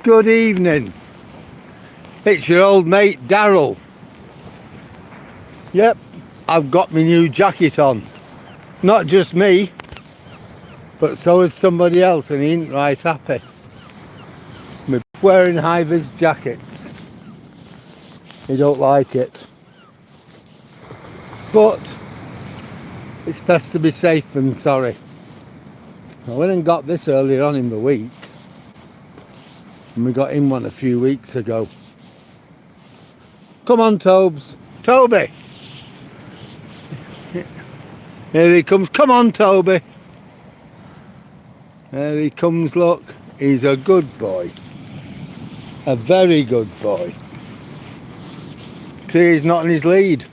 Good evening. It's your old mate Daryl. Yep, I've got my new jacket on. Not just me, but so is somebody else, and he ain't right happy. We're wearing Hi Viz jackets. He don't like it. But it's best to be safe than sorry. I went and got this earlier on in the week, and we got in one a few weeks ago. Come on, Tobes. Toby! Here he comes. Come on, Toby. There he comes, look. He's a good boy. A very good boy. See, he's not in his lead.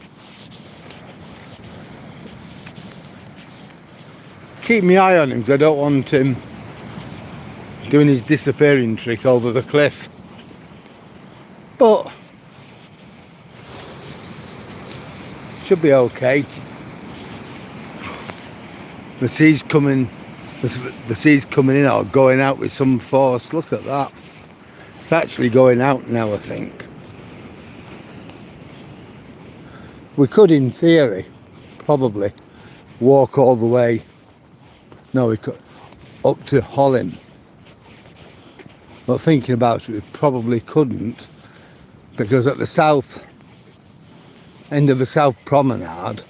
Keep my eye on him because I don't want him doing his disappearing trick over the cliff. But should be okay. The sea's coming in or going out with some force. Look at that. It's actually going out now, I think. We could, in theory, probably walk all the way. No, we could up to Holland. But thinking about it, we probably couldn't, because at the south end of the South Promenade,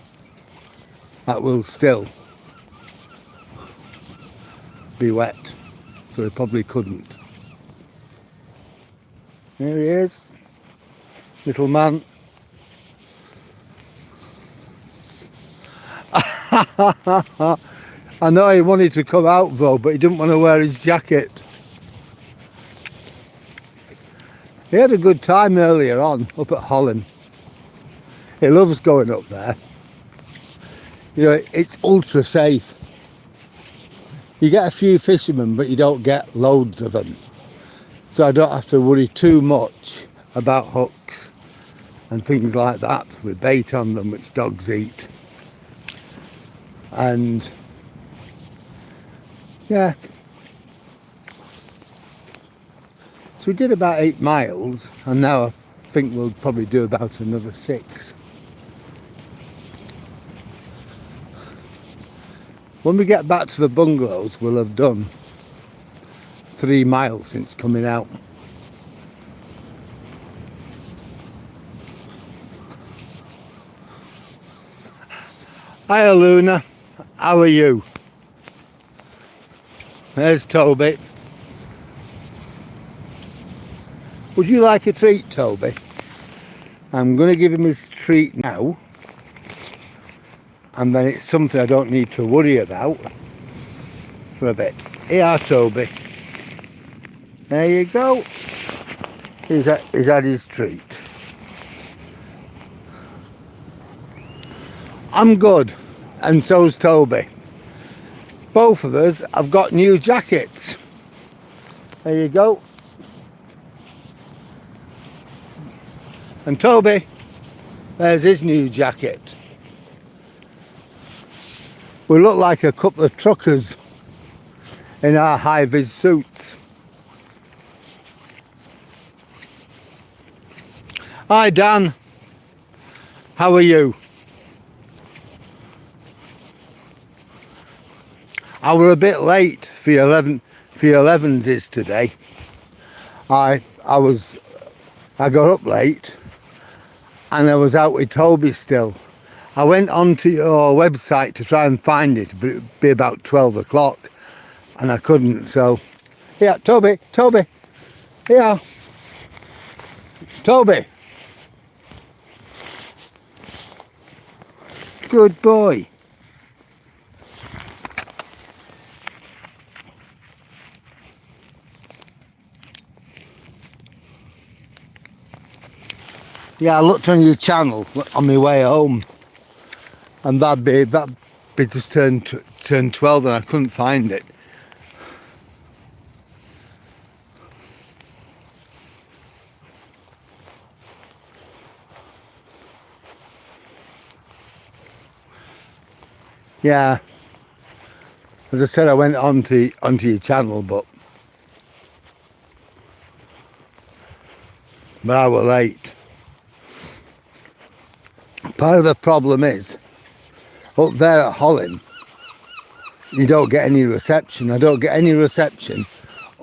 that will still be wet, so we probably couldn't. There he is, little man. I know he wanted to come out though, but he didn't want to wear his jacket. He had a good time earlier on up at Holland. He loves going up there. You know, it's ultra safe. You get a few fishermen, but you don't get loads of them. So I don't have to worry too much about hooks and things like that with bait on them, which dogs eat. And yeah, so we did about 8 miles, and now I think we'll probably do about another 6. When we get back to the bungalows, we'll have done 3 miles since coming out. Hiya Luna, how are you? There's Toby. Would you like a treat, Toby? I'm going to give him his treat now, and then it's something I don't need to worry about for a bit. Here, Toby. There you go. He's had his treat. I'm good, and so's Toby. Both of us have got new jackets. There you go. And Toby, there's his new jacket. We look like a couple of truckers in our Hi Viz suits. Hi Dan, how are you? I were a bit late for your 11s today. I got up late and I was out with Toby still. I went onto your website to try and find it, but it'd be about 12 o'clock and I couldn't, so yeah, Toby, yeah, Toby, good boy. Yeah, I looked on your channel on my way home, and that'd be just turned 12, and I couldn't find it. Yeah, as I said, I went onto your channel, but but I were late. Part of the problem is, up there at Holland, you don't get any reception. I don't get any reception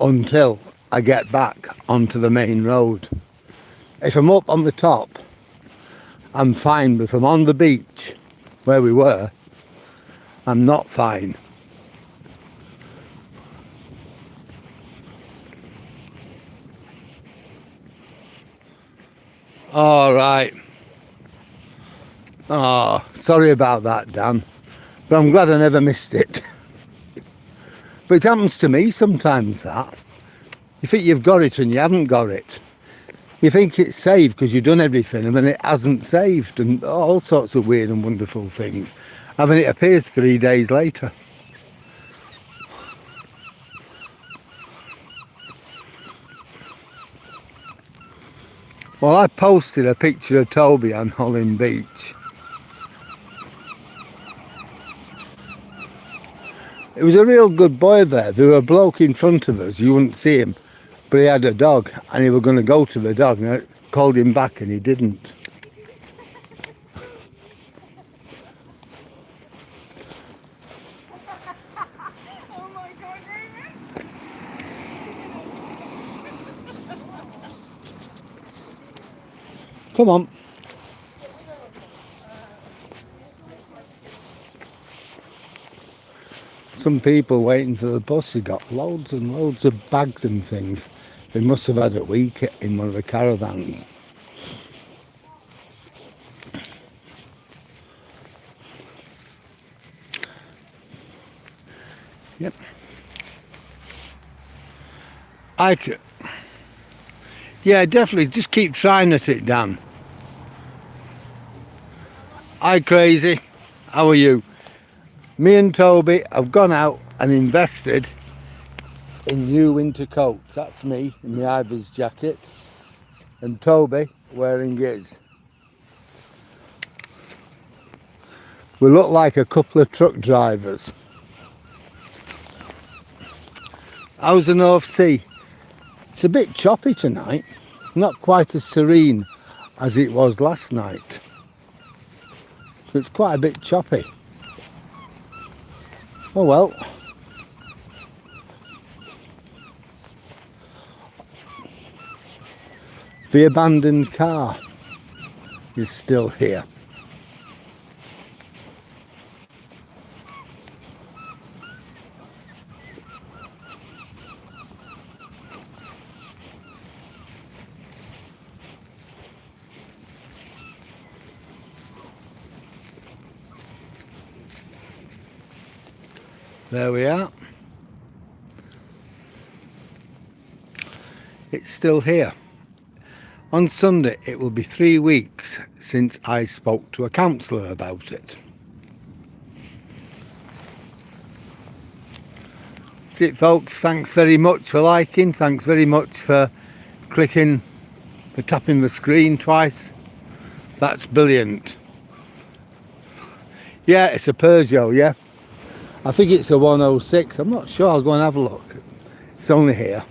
until I get back onto the main road. If I'm up on the top, I'm fine, but if I'm on the beach, where we were, I'm not fine. All right. Oh, sorry about that, Dan, but I'm glad I never missed it. But it happens to me sometimes, that. You think you've got it and you haven't got it. You think it's saved because you've done everything, and then it hasn't saved, and all sorts of weird and wonderful things. And then it appears 3 days later. Well, I posted a picture of Toby on Holland Beach. It was a real good boy there. There was a bloke in front of us, you wouldn't see him, but he had a dog, and he was going to go to the dog, and I called him back and he didn't. Oh my God, Raymond! Come on. Some people waiting for the bus. They got loads and loads of bags and things. They must have had a week in one of the caravans. Yep. Yeah, definitely. Just keep trying at it, Dan. Hi, Crazy. How are you? Me and Toby have gone out and invested in new winter coats. That's me in the Hi Viz jacket, and Toby wearing his. We look like a couple of truck drivers. How's the North Sea? It's a bit choppy tonight, not quite as serene as it was last night. It's quite a bit choppy. Oh well. The abandoned car is still here. There we are. It's still here. On Sunday it will be 3 weeks since I spoke to a counsellor about it. That's it, folks. Thanks very much for liking. Thanks very much for clicking, for tapping the screen twice. That's brilliant. Yeah, it's a Peugeot, yeah. I think it's a 106. I'm not sure. I'll go and have a look. It's only here.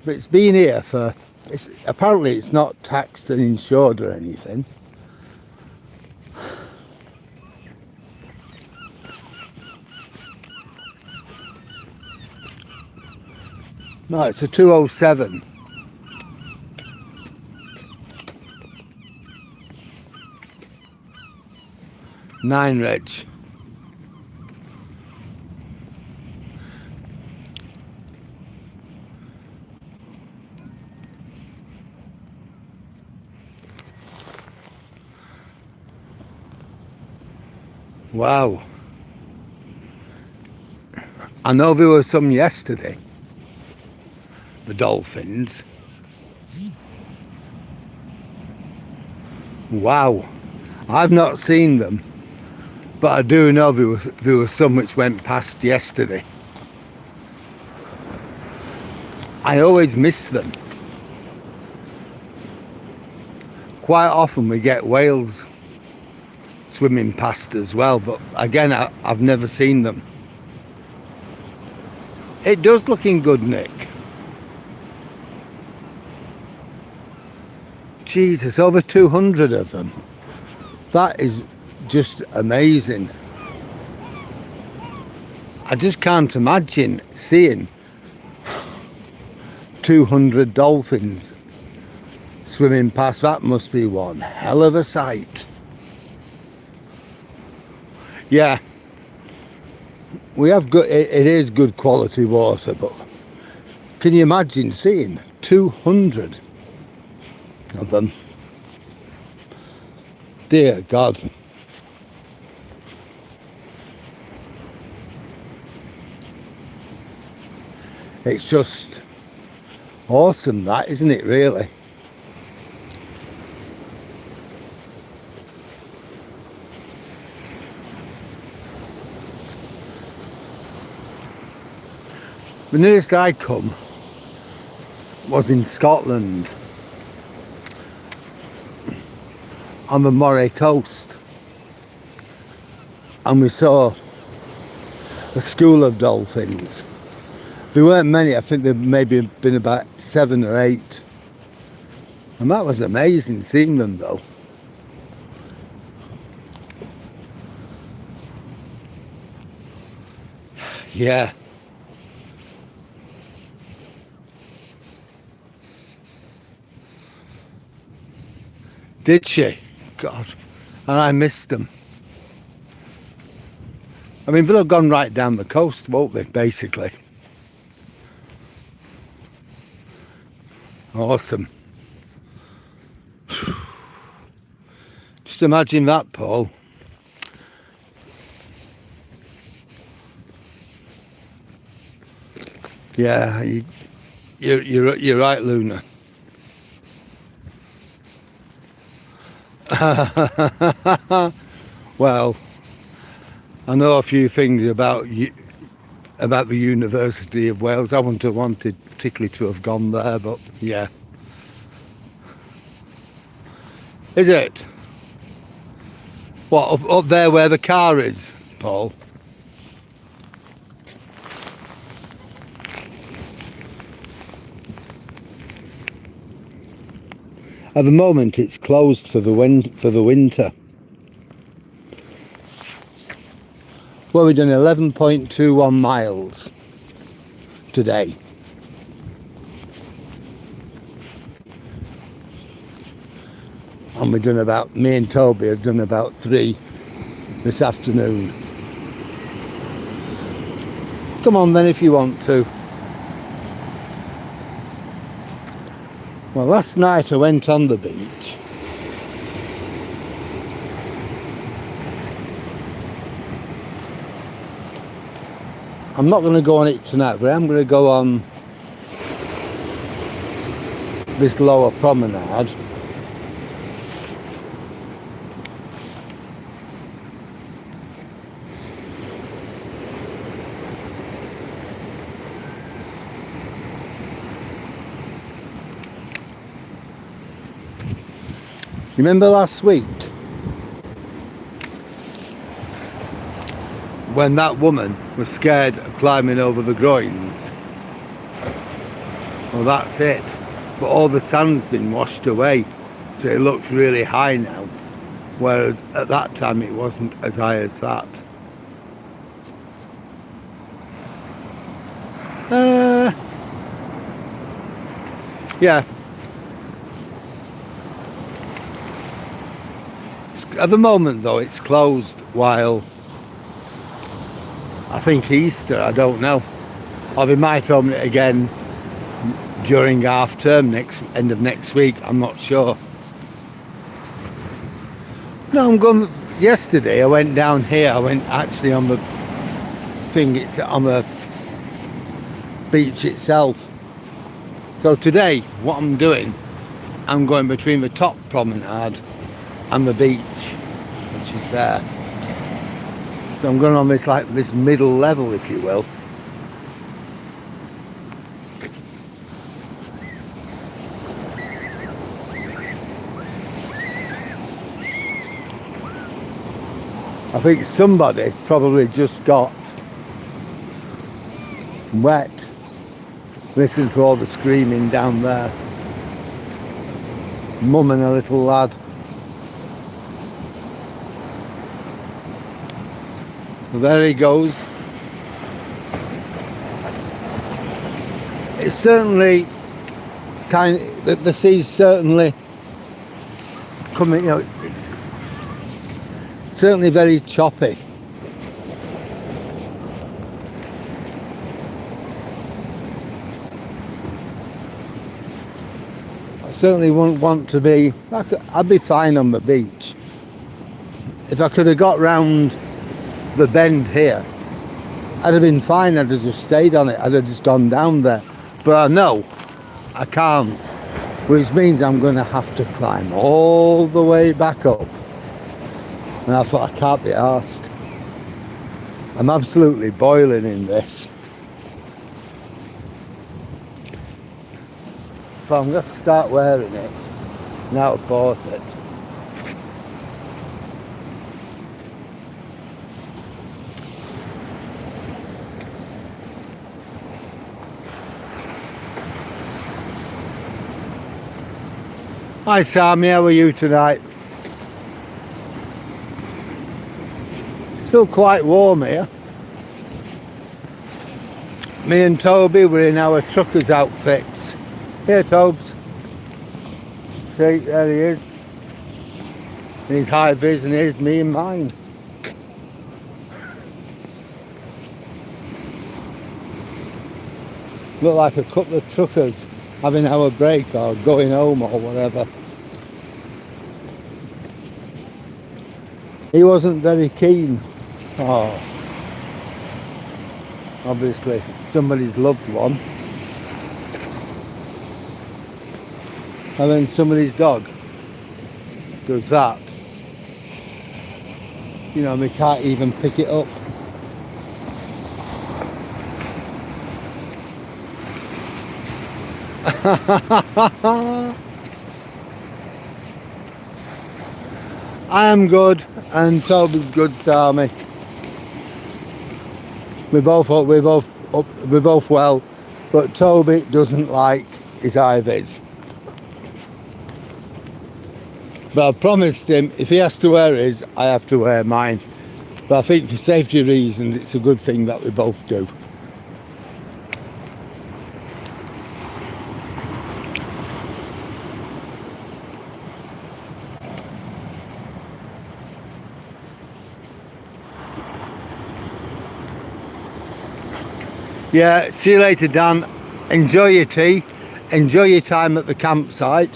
But it's been here for... apparently it's not taxed and insured or anything. No, it's a 207. Nine reg. Wow. I know there were some yesterday. The dolphins. Wow. I've not seen them, but I do know there were some which went past yesterday. I always miss them. Quite often we get whales swimming past as well, but again I've never seen them. It does look in good nick. Jesus, over 200 of them. That is just amazing. I just can't imagine seeing 200 dolphins swimming past. That must be one hell of a sight. Yeah, we have good, it is good quality water, but can you imagine seeing 200 of them? Dear God. It's just awesome, that, isn't it, really? The nearest I come was in Scotland, on the Moray coast, and we saw a school of dolphins. There weren't many, I think there maybe been about 7 or 8, and that was amazing seeing them though. Yeah. Did she? God. And I missed them. I mean, they'll have gone right down the coast, won't they, basically? Awesome. Just imagine that, Paul. Yeah, you're right, Luna. Well, I know a few things about the University of Wales. I wouldn't have wanted particularly to have gone there, but yeah. Is it? What, up there where the car is, Paul? At the moment it's closed for the winter. Well, we've done 11.21 miles today. And we've done about, me and Toby have done about 3 this afternoon. Come on then if you want to. Well, last night I went on the beach. I'm not going to go on it tonight, but I'm going to go on this lower promenade. You remember last week when that woman was scared of climbing over the groins? Well, that's it. But all the sand's been washed away, so it looks really high now, whereas at that time it wasn't as high as that. Yeah. At the moment though it's closed while I think Easter, I don't know, or they might open it again during half term end of next week, I'm not sure. No, I'm going. Yesterday I went down here, I went actually on the thing, it's on the beach itself. So today what I'm doing, I'm going between the top promenade and the beach, which is there. So I'm going on this, like this middle level, if you will. I think somebody probably just got wet. Listen to all the screaming down there. mum and a little lad. There he goes. It's certainly the sea's certainly coming, you know, it's certainly very choppy. I certainly wouldn't want to be, I'd be fine on the beach. If I could have got round the bend here, I'd have been fine. I'd have just stayed on it. I'd have just gone down there. But I know I can't, which means I'm going to have to climb all the way back up. And I thought, I can't be arsed. I'm absolutely boiling in this. So I'm going to start wearing it now I've bought it. Hi Sammy, how are you tonight? Still quite warm here. Me and Toby were in our truckers outfits. Here Tobes. See, there he is. And he's Hi Viz and here's me and mine. Look like a couple of truckers having our break or going home or whatever. He wasn't very keen. Oh, obviously somebody's loved one. And then somebody's dog does that. You know, they can't even pick it up. I am good and Toby's good, Sammy. We're both well, but Toby doesn't like his Hi Viz. But I promised him if he has to wear his, I have to wear mine. But I think for safety reasons it's a good thing that we both do. Yeah, see you later Dan. Enjoy your tea, enjoy your time at the campsite.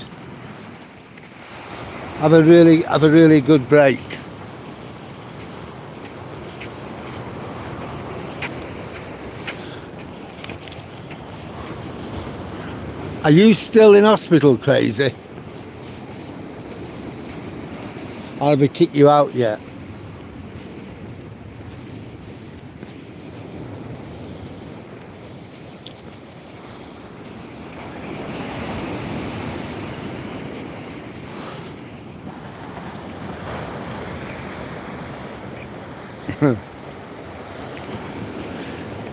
Have a really good break. Are you still in hospital, crazy? Or have we kicked you out yet?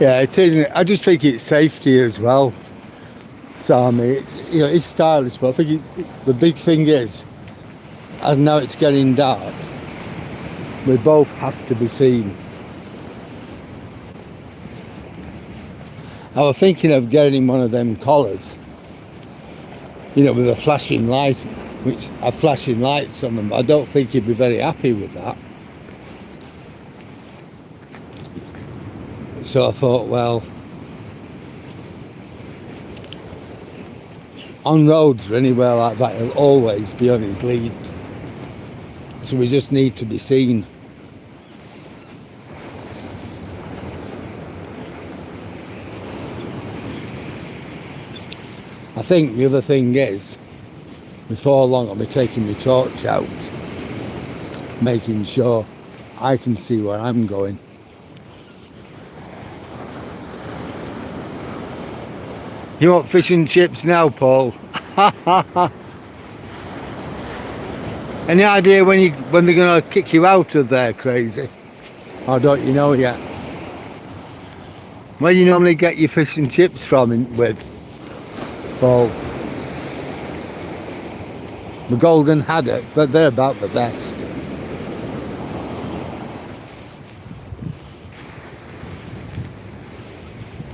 Yeah, it is. I just think it's safety as well, Sammy. It's, you know, it's stylish, but I think the big thing is, as now it's getting dark, we both have to be seen. I was thinking of getting one of them collars, you know, with a flashing light, which have flashing lights on them, but I don't think he'd be very happy with that. So I thought, well, on roads or anywhere like that, he'll always be on his lead. So we just need to be seen. I think the other thing is, before long I'll be taking my torch out, making sure I can see where I'm going. You want fish and chips now, Paul? Any idea when they're going to kick you out of there, crazy? Or don't you know yet? Where do you normally get your fish and chips from with, Paul? the golden haddock, but they're about the best.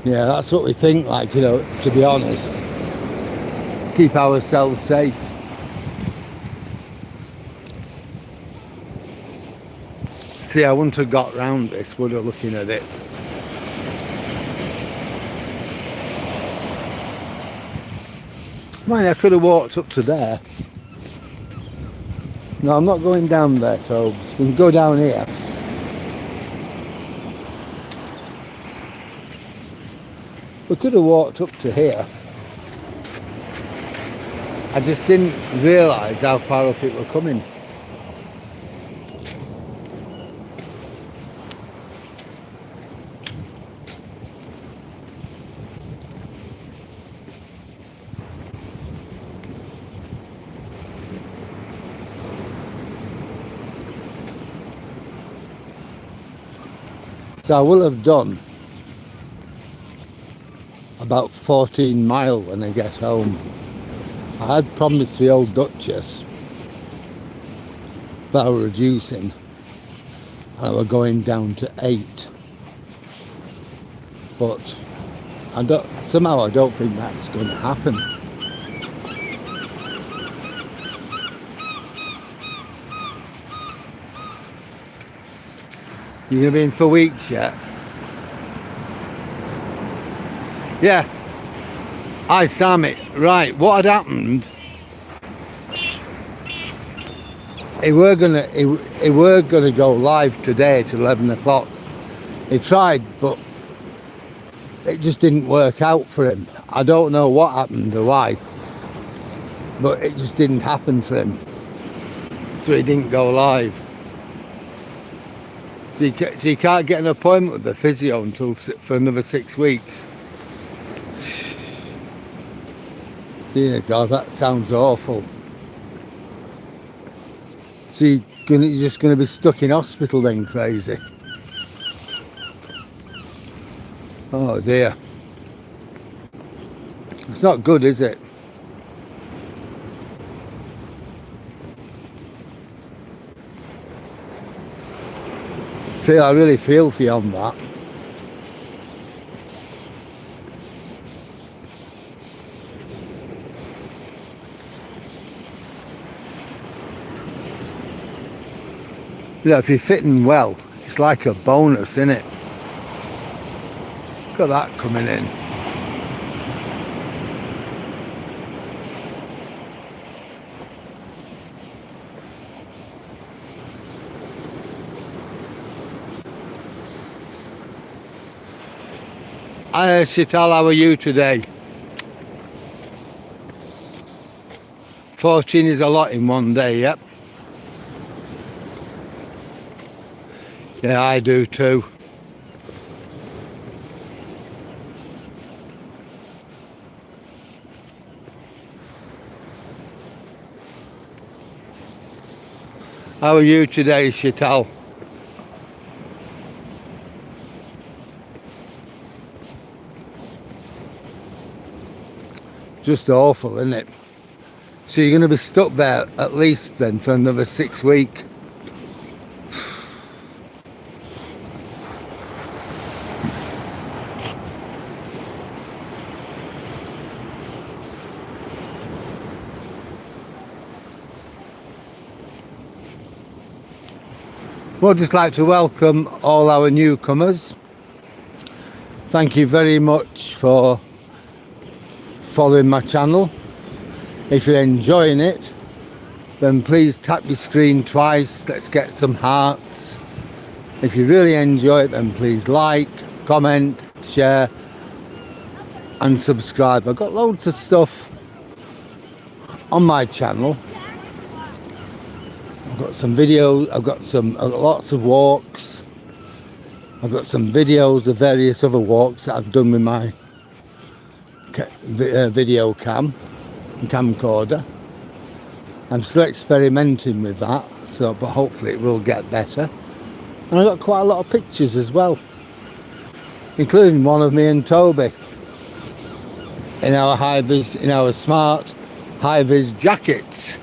Yeah, that's what we think, like, you know, to be honest. Keep ourselves safe. See, I wouldn't have got round this, would I, looking at it? Mind, I could have walked up to there. No, I'm not going down there, Tobes. We can go down here. We could have walked up to here. I just didn't realise how far up it were coming. So I will have done about 14 mile when I get home. I had promised the old Duchess that I were reducing and I were going down to 8, but somehow I don't think that's going to happen. You're going to be in for weeks yet? Yeah. Hi, Sammy. Right, what had happened? He were gonna go live today at 11 o'clock. He tried, but it just didn't work out for him. I don't know what happened or why, but it just didn't happen for him. So he didn't go live. So you can't get an appointment with the physio until for another 6 weeks. Dear God, that sounds awful. So you're just going to be stuck in hospital then, crazy? Oh dear. It's not good, is it? I really feel for you on that. You know, if you're fitting well, it's like a bonus, isn't it? Look at that coming in. Hi Shital, how are you today? 14 is a lot in one day, yep. Yeah, I do too. How are you today, Shital? Just awful, isn't it? So you're going to be stuck there at least then for another 6 weeks. We'd just like to welcome all our newcomers. Thank you very much for following my channel. If you're enjoying it, then please tap your screen twice. Let's get some hearts. If you really enjoy it, then please like, comment, share and subscribe. I've got loads of stuff on my channel. I've got some videos, I've got lots of walks. I've got some videos of various other walks that I've done with my video camcorder. I'm still experimenting with that, but hopefully it will get better. And I've got quite a lot of pictures as well, including one of me and Toby in our Hi Viz, in our smart Hi Viz jackets.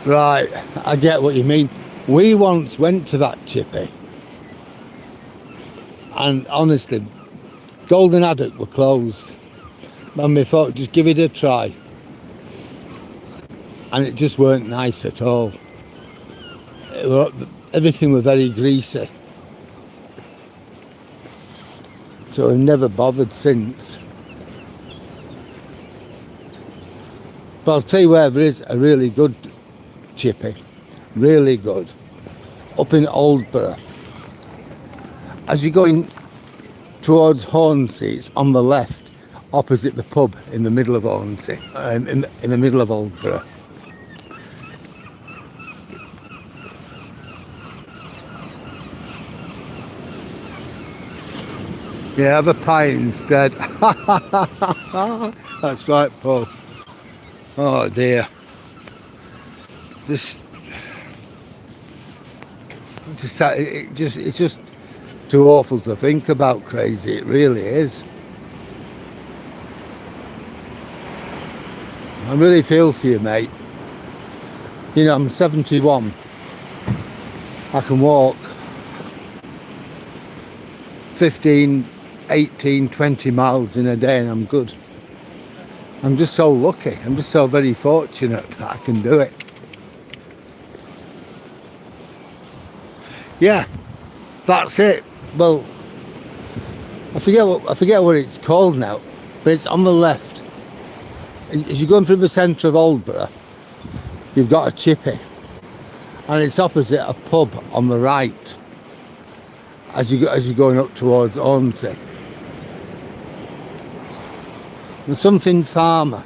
Right, I get what you mean. We once went to that chippy, and honestly, Golden Haddock were closed. And we thought, just give it a try. And it just weren't nice at all. Everything was very greasy. So I've never bothered since. But I'll tell you where there is a really good chippy. Really good. Up in Aldborough. As you're going towards Hornsey, it's on the left, opposite the pub in the middle of Hornsey, in the middle of Aldborough. Yeah, have a pie instead. That's right, Paul. Oh dear. It's just too awful to think about, crazy. It really is. I really feel for you, mate. You know, I'm 71. I can walk 15, 18, 20 miles in a day and I'm good. I'm just so lucky. I'm just so very fortunate that I can do it. Yeah, that's it. Well, I forget what it's called now, but it's on the left. As you're going through the centre of Aldborough, you've got a chippy, and it's opposite a pub on the right. As you're going up towards Hornsey. There's something farmer,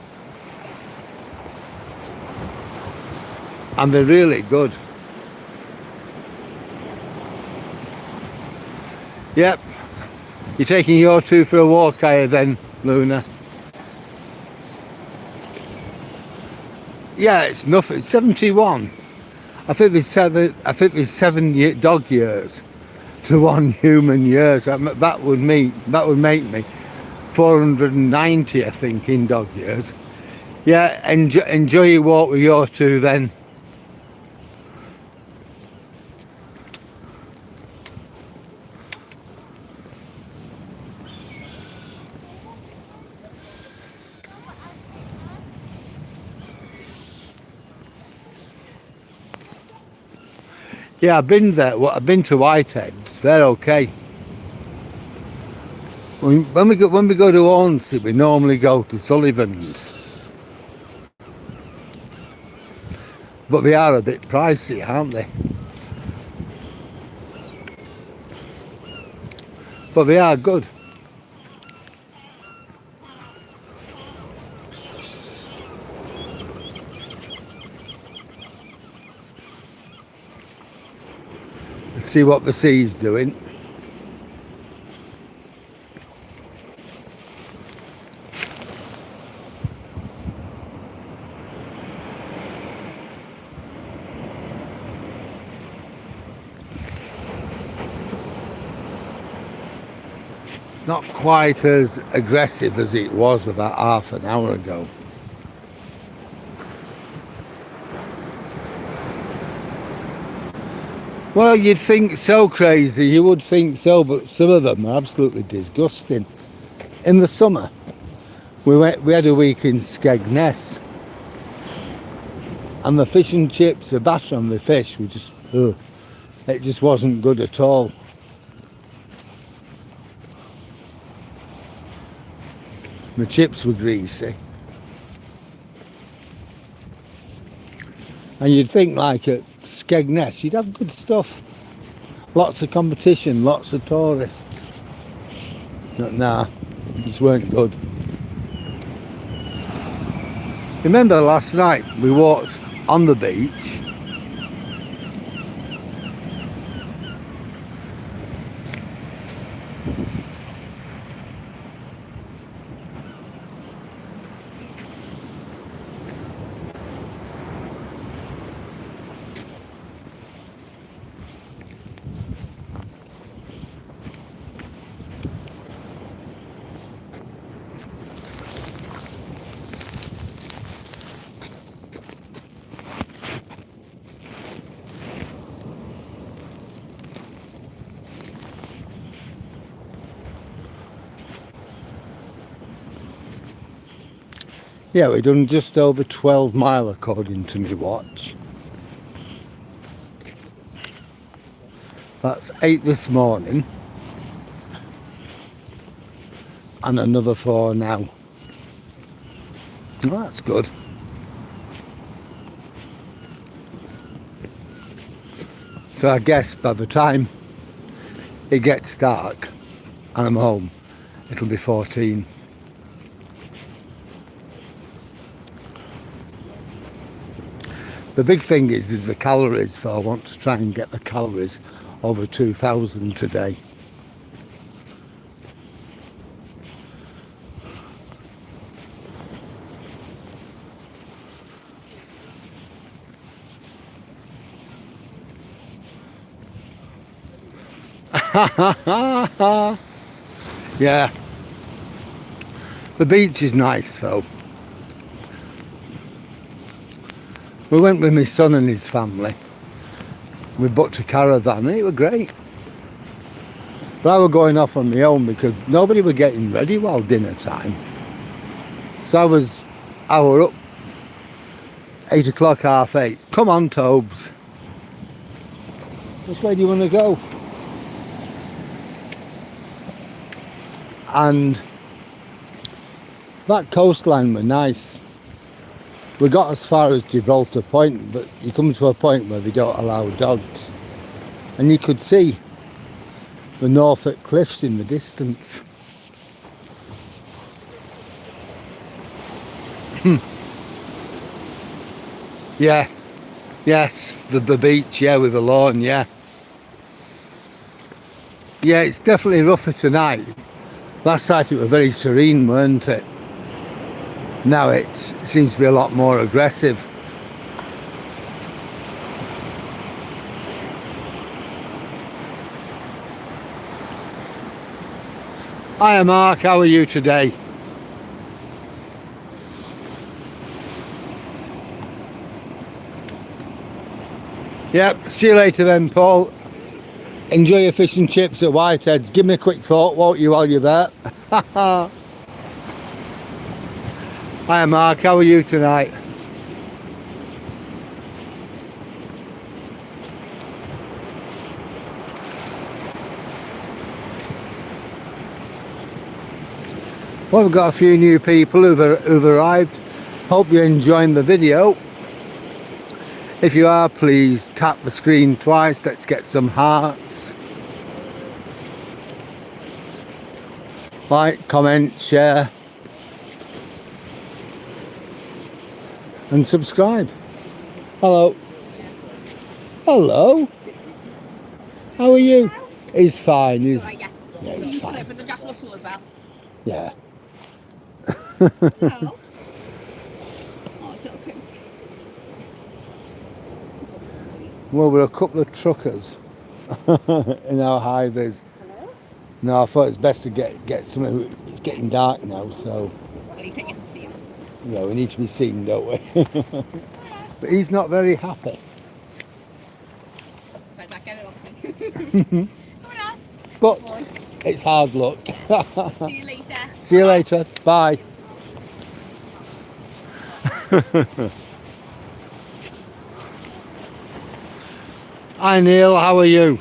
and they're really good. Yep, you're taking your two for a walk, are you then, Luna? Yeah, it's nothing. 71. I think there's 7 dog years to 1 human year. So that would make me 490, I think, in dog years. Yeah, enjoy your walk with your two then. Yeah, I've been there. I've been to Whiteheads. They're okay. When we go to Hornsey, we normally go to Sullivan's, but they are a bit pricey, aren't they? But they are good. Let's see what the sea's doing. Not quite as aggressive as it was about half an hour ago. Well, you'd think so, crazy, you would think so, but some of them are absolutely disgusting. In the summer, we had a week in Skegness, and the fish and chips, the batter on the fish, were just, it just wasn't good at all. The chips were greasy. And you'd think, like at Skegness, you'd have good stuff. Lots of competition, lots of tourists. But nah, just weren't good. Remember last night we walked on the beach. Yeah, we've done just over 12 mile according to my watch. That's 8 this morning. And another 4 now. Well, that's good. So I guess by the time it gets dark and I'm home, it'll be 14. The big thing is the calories, so I want to try and get the calories over 2,000 today. Yeah, the beach is nice though. We went with my son and his family. We booked a caravan and it was great. But I was going off on my own because nobody was getting ready while dinner time. So I was up 8 o'clock, 8:30. Come on, Tobes. Which way do you want to go? And that coastline was nice. We got as far as Gibraltar Point, but you come to a point where they don't allow dogs. And you could see the Norfolk cliffs in the distance. Yeah, yes, the beach, yeah, with a lawn, yeah. Yeah, it's definitely rougher tonight. Last night it was very serene, weren't it? Now it seems to be a lot more aggressive. Hiya Mark, how are you today? Yep, see you later then, Paul. Enjoy your fish and chips at Whitehead. Give me a quick thought, won't you, while you're there? Hiya Mark, how are you tonight? Well, we've got a few new people who've arrived. Hope you're enjoying the video. If you are, please tap the screen twice. Let's get some hearts. Like, comment, share. And subscribe. Hello. Hello. How are you? He's fine. He's, Right, yeah. yeah, You he's used to fine. live with the Jack Russell as well. Yeah. No. Oh, it's little coot. Well, we're a couple of truckers in our Hi Viz. Hello? No, I thought it's best to get something. It's getting dark now, so At least you can see them. yeah, we need to be seen, don't we? But he's not very happy. So back get it off. Come on, us. But Boy. it's hard luck. See you later. See you later. Bye. Hi Neil, how are you?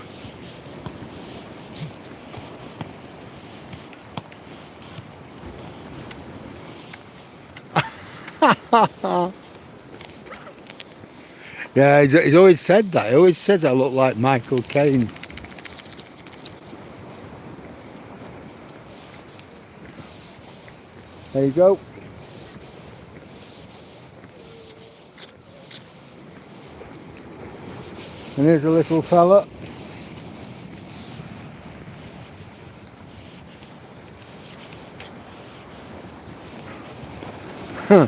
Yeah, he's always said that. He always says I look like Michael Caine. There you go. And here's a little fella. Huh.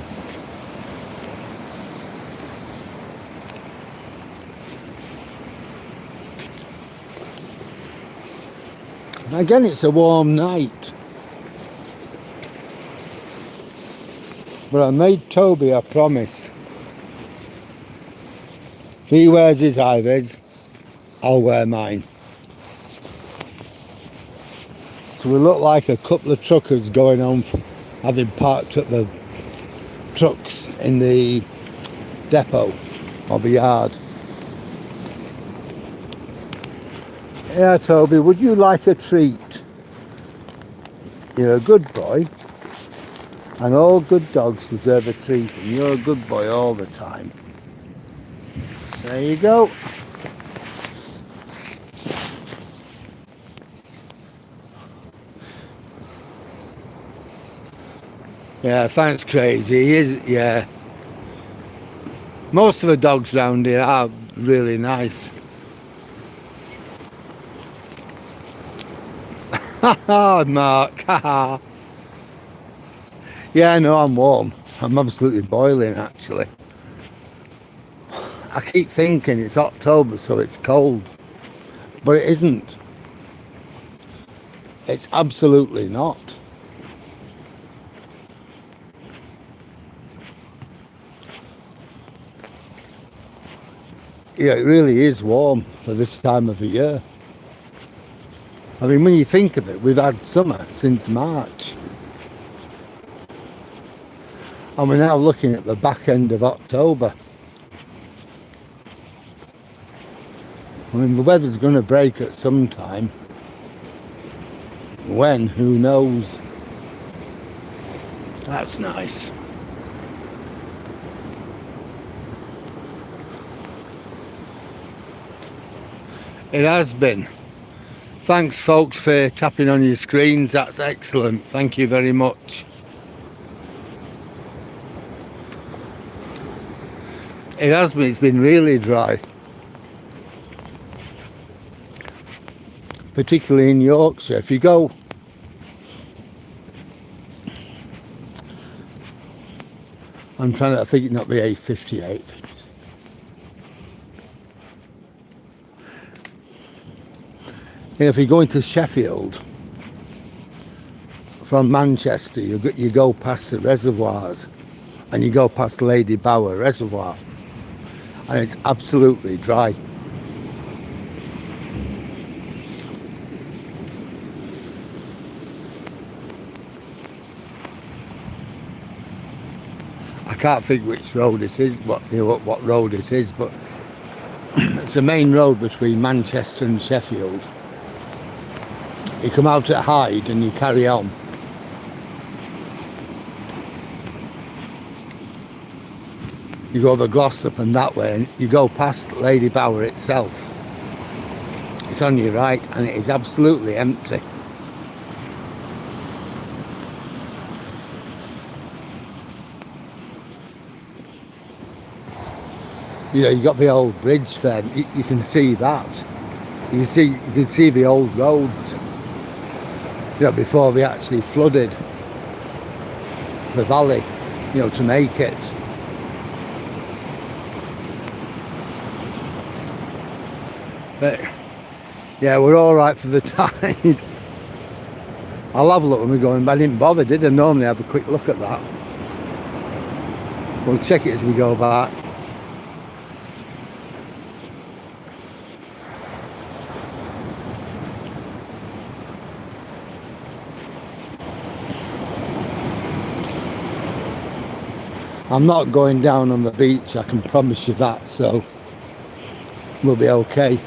Again, it's a warm night. But I made Toby a promise. If he wears his Hi Viz, I'll wear mine. So we look like a couple of truckers going on, having parked at the trucks in the depot or the yard. Yeah, Toby, would you like a treat? You're a good boy, and all good dogs deserve a treat, and you're a good boy all the time. There you go. Yeah, thanks, Crazy. He is, yeah. Most of the dogs round here are really nice. Haha, Mark. Haha. Yeah, no, I'm warm. I'm absolutely boiling, actually. I keep thinking it's October, so it's cold. But it isn't. It's absolutely not. Yeah, it really is warm for this time of the year. I mean, when you think of it, we've had summer since March. And we're now looking at the back end of October. I mean, the weather's going to break at some time. When? Who knows? That's nice. It has been. Thanks, folks, for tapping on your screens. That's excellent. Thank you very much. It has been. It's been really dry. Particularly in Yorkshire. If you go I'm trying to, I think it not be A58. And if you go into Sheffield from Manchester, you go past the reservoirs and you go past Lady Bower Reservoir, and it's absolutely dry. I can't think which road it is, what road it is, but it's the main road between Manchester and Sheffield. You come out at Hyde and you carry on. You go the Glossop and that way, and you go past Lady Bower itself. It's on your right, and it is absolutely empty. You know, you got the old bridge there. You can see that. You can see the old roads. You know, before they actually flooded the valley, you know, to make it. But yeah, we're all right for the tide. I'll have a look when we're going, but I didn't bother, did I? Normally have a quick look at that. We'll check it as we go back. I'm not going down on the beach, I can promise you that, so we'll be okay.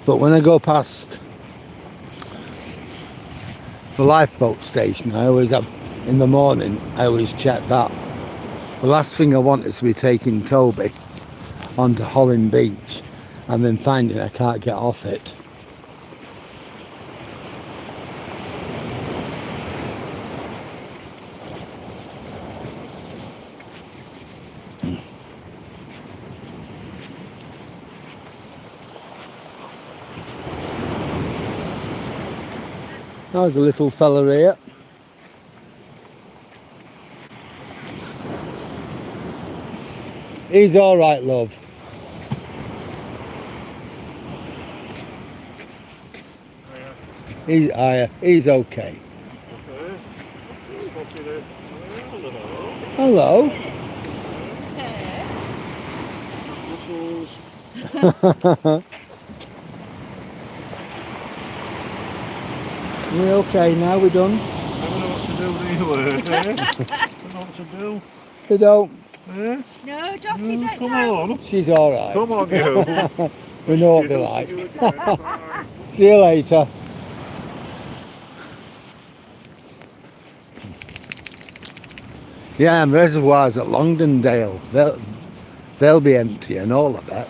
But when I go past the lifeboat station, I always have, in the morning, I always check that. The last thing I want is to be taking Toby onto Holland Beach and then finding I can't get off it. There's a little fella here. He's all right, love. He's okay. Hello. We okay now? We done? I don't know what to do, do you? I don't know what to do. They don't. Eh? No, Dotty, don't Come go. on. She's all right. Come on, you. We know what they like. See you later. Yeah, and reservoirs at Longdendale, they'll be empty and all of that.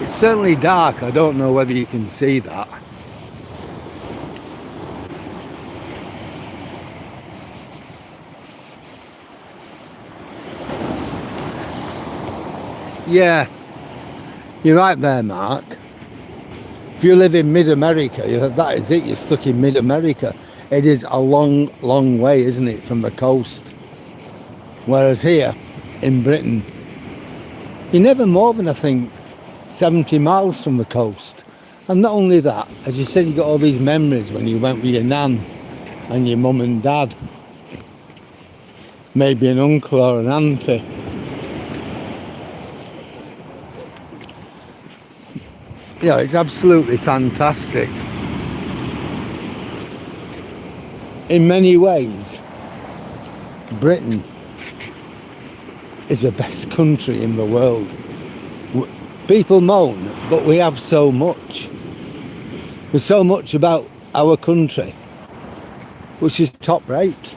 It's certainly dark. I don't know whether you can see that. Yeah, you're right there, Mark. If you live in mid-America, that is it, you're stuck in mid-America. It is a long, long way, isn't it, from the coast? Whereas here, in Britain, you're never more than, I think, 70 miles from the coast. And not only that, as you said, you got all these memories when you went with your nan and your mum and dad. Maybe an uncle or an auntie. Yeah, it's absolutely fantastic. In many ways, Britain is the best country in the world. People moan, but we have so much. There's so much about our country, which is top rate.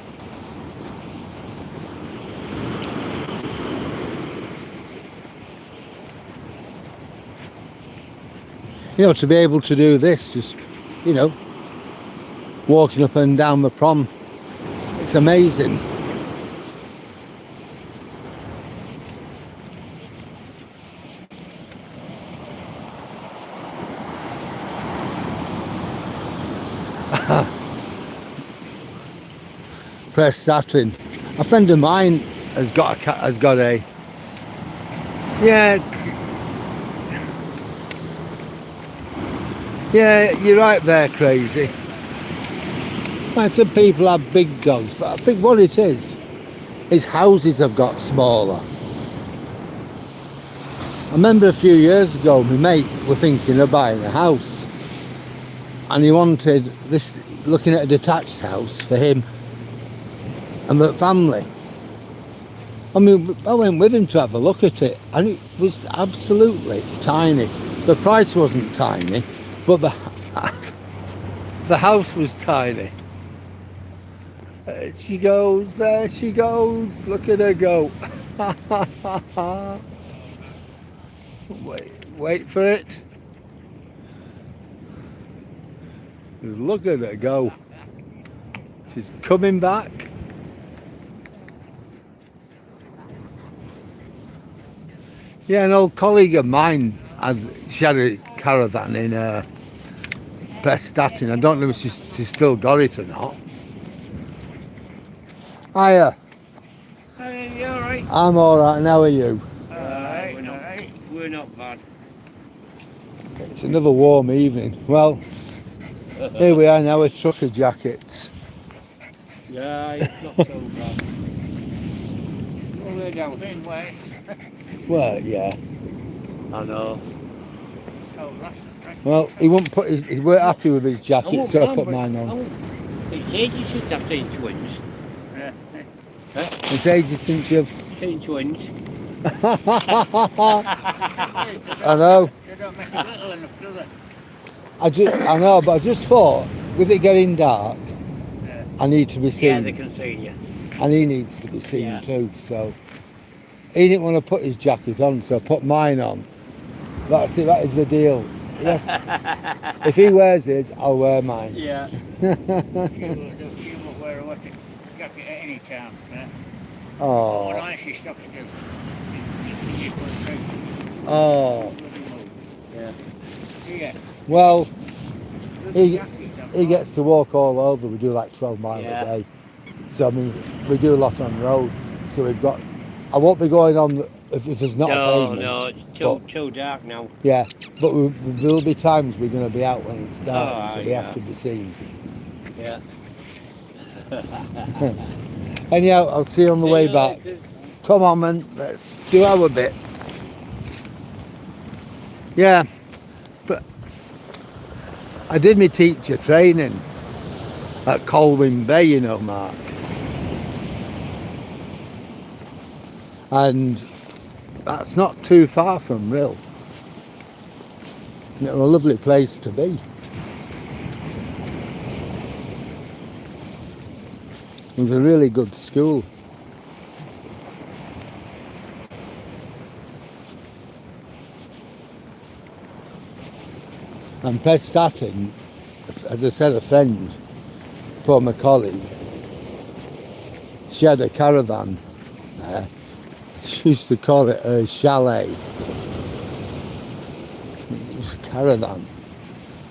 You know, to be able to do this, just, you know, walking up and down the prom, it's amazing. Press satin. A friend of mine has got a yeah, you're right there, Crazy. I said people have big dogs, but I think what it is houses have got smaller. I remember a few years ago, my mate were thinking of buying a house, and he wanted this, looking at a detached house for him and the family. I mean, I went with him to have a look at it, and it was absolutely tiny. The price wasn't tiny, but the house was tiny. She goes, there she goes, look at her go. Wait for it. Just look at her go. She's coming back. Yeah, an old colleague of mine, she had a caravan in Prestatyn. I don't know if she's still got it or not. Hiya. Hey, you alright? I'm alright, and how are you? We're not bad. It's another warm evening. Well, here we are in our trucker jackets. Yeah, it's not so bad. We're down in west. Well, yeah. I know. Well, he weren't happy with his jacket, so I put mine on. It's ages since I've seen twins. It's ages since you've... Seen twins. I know. They don't make it little enough, do they? I know, but I just thought, with it getting dark, I need to be seen. Yeah, they can see you. And he needs to be seen Yeah. too, so... He didn't want to put his jacket on, so I put mine on. That's it, that is the deal. Yes. If he wears his, I'll wear mine. Yeah. She won't wear a jacket at any time. Oh. When I she stops still. She goes straight. Oh. Yeah. Yeah. Well, he Jackets, he gets to walk all over. We do like 12 miles Yeah. a day. So I mean, we do a lot on roads. So we've got... I won't be going on if there's not a No, pavement. no, it's too dark now. Yeah, but there'll be times we're going to be out when it's dark, Oh, so we yeah. have to be seen. Yeah. Anyhow, I'll see you on the way back. Come on, man. Let's do our bit. Yeah, but I did my teacher training at Colwyn Bay, you know, Mark. And that's not too far from Rill. It's a lovely place to be. It was a really good school. And Prestatin, as I said, a friend, former colleague, she had a caravan there. She used to call it a chalet. It was a caravan,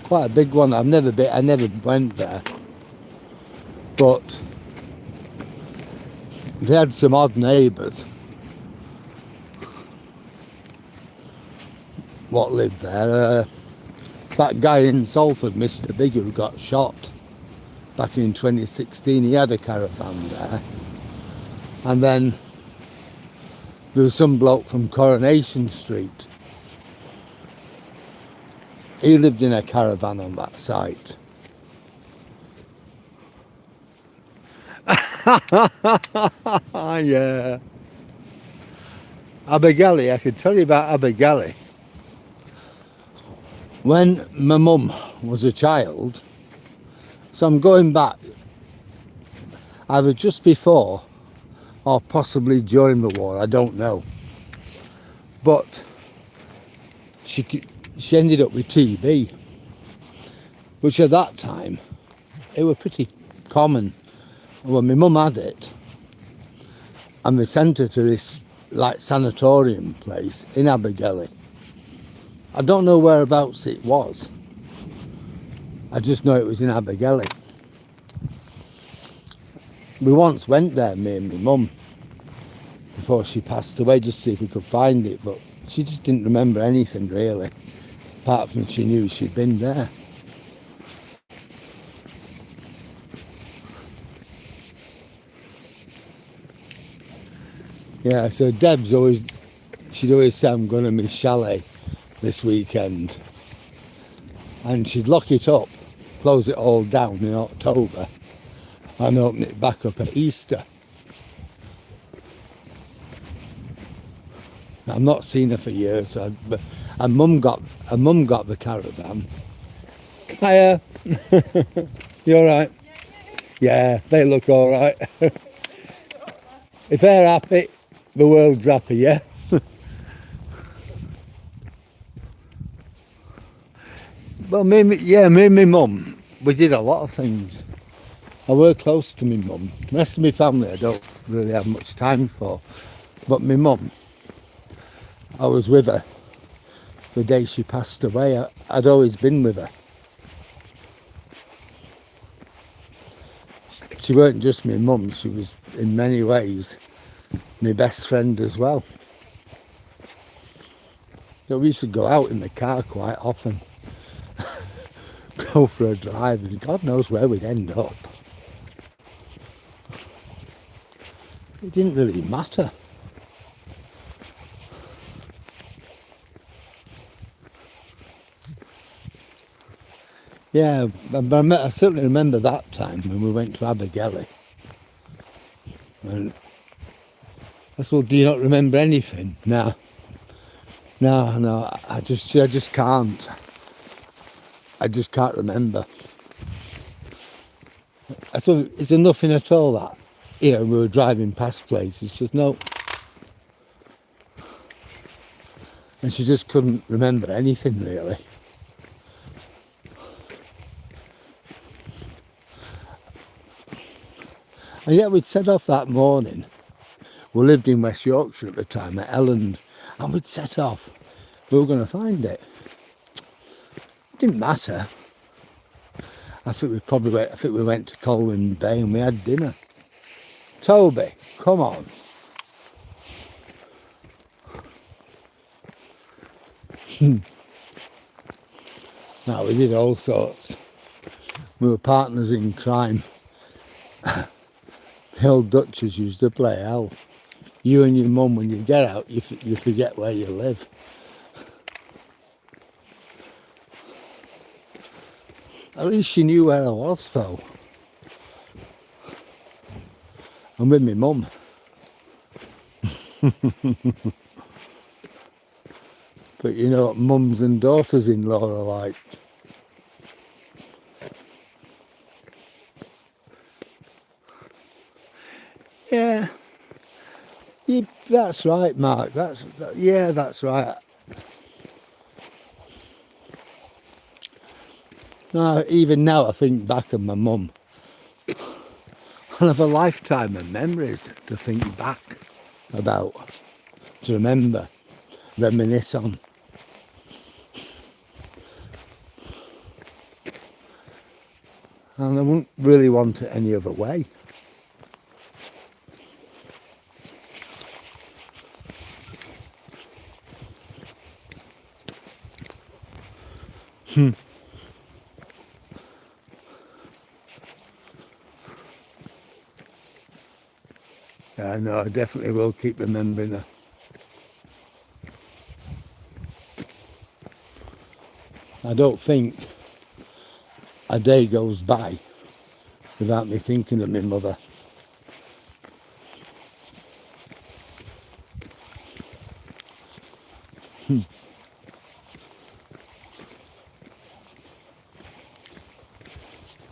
quite a big one. I never went there, but they had some odd neighbours what lived there. That guy in Salford, Mr. Big, who got shot back in 2016, he had a caravan there. And then there was some bloke from Coronation Street. He lived in a caravan on that site. Yeah. Abergele, I could tell you about Abergele. When my mum was a child, so I'm going back either just before or possibly during the war, I don't know. But she ended up with TB, which at that time, it was pretty common. Well, my mum had it, and they sent her to this like sanatorium place in Abergele. I don't know whereabouts it was. I just know it was in Abergele. We once went there, me and my mum, before she passed away, just to see if we could find it, but she just didn't remember anything really, apart from she knew she'd been there. Yeah, so she'd always say, I'm going to miss chalet this weekend, and she'd lock it up, close it all down in October and open it back up at Easter. I've not seen her for years, and mum got the caravan. Hiya. You alright? Yeah, they look alright. If they're happy, the world's happy, yeah? Well, me and my mum, we did a lot of things. I were close to my mum. The rest of my family I don't really have much time for. But my mum, I was with her the day she passed away. I'd always been with her. She weren't just my mum, she was in many ways my best friend as well. So we used to go out in the car quite often. Go for a drive, and God knows where we'd end up. It didn't really matter. Yeah, but I certainly remember that time when we went to Abergele. And I said, well, do you not remember anything? No, I just can't. I just can't remember. I thought, is there nothing at all that, you know, we were driving past places, just no. And she just couldn't remember anything really. And yet we'd set off that morning. We lived in West Yorkshire at the time, at Elland, and we'd set off. We were going to find it. It didn't matter. I think we went to Colwyn Bay and we had dinner. Toby, come on. No, we did all sorts. We were partners in crime. The old Dutchess used to play hell. You and your mum, when you get out, you forget where you live. At least she knew where I was, though. I'm with my mum. But you know what mums and daughters-in-law are like. Yeah. That's right, Mark. Yeah, that's right. Even now I think back of my mum. I'll have a lifetime of memories to think back about, to remember, reminisce on. And I wouldn't really want it any other way. Yeah, no, I definitely will keep remembering her. I don't think a day goes by without me thinking of my mother.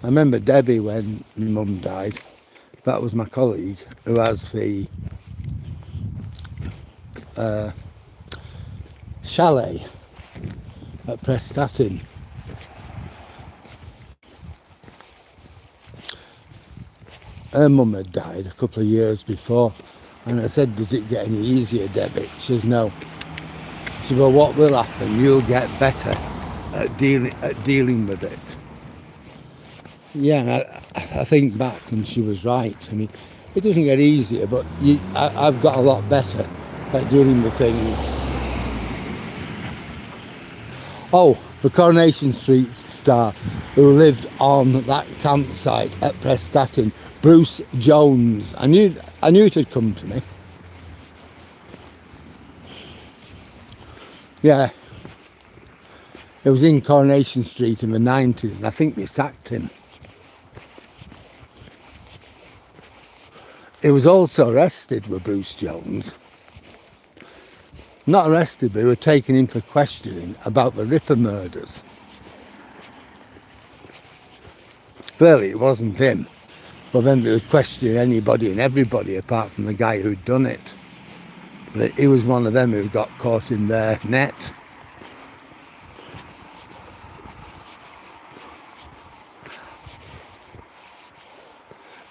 I remember Debbie when my mum died. That was my colleague who has the chalet at Prestatyn. Her mum had died a couple of years before, and I said, "Does it get any easier, Debbie?" She says, "No." She said, "Well, what will happen? You'll get better at dealing with it." Yeah, I think back, and she was right. I mean, it doesn't get easier, but I've got a lot better at dealing with things. Oh, the Coronation Street star who lived on that campsite at Prestatyn, Bruce Jones. I knew it had come to me. Yeah, it was in Coronation Street in the 90s, and I think they sacked him. He was also arrested with Bruce Jones. Not arrested, but they were taken in for questioning about the Ripper murders. Clearly it wasn't him, but then they were questioning anybody and everybody apart from the guy who'd done it. But he was one of them who got caught in their net.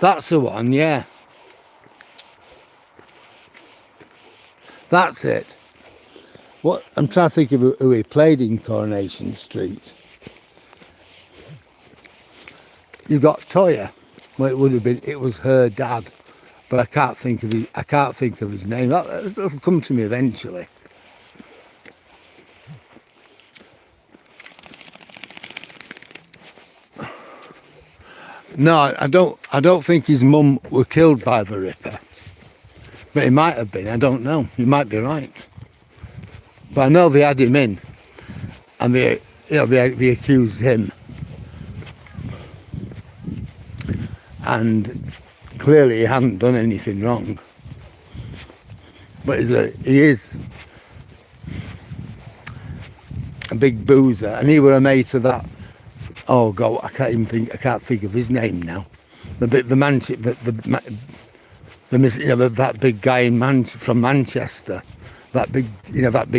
That's the one, yeah. That's it. What I'm trying to think of who he played in Coronation Street. You've got Toya. Well, it was her dad, but I can't think of his name. That'll come to me eventually. No, I don't think his mum were killed by the Ripper. But he might have been, I don't know. You might be right. But I know they had him in, and they accused him. And clearly he hadn't done anything wrong. But he is a big boozer, and he were a mate of that. Oh God, I can't think of his name now. That big guy from Manchester, that big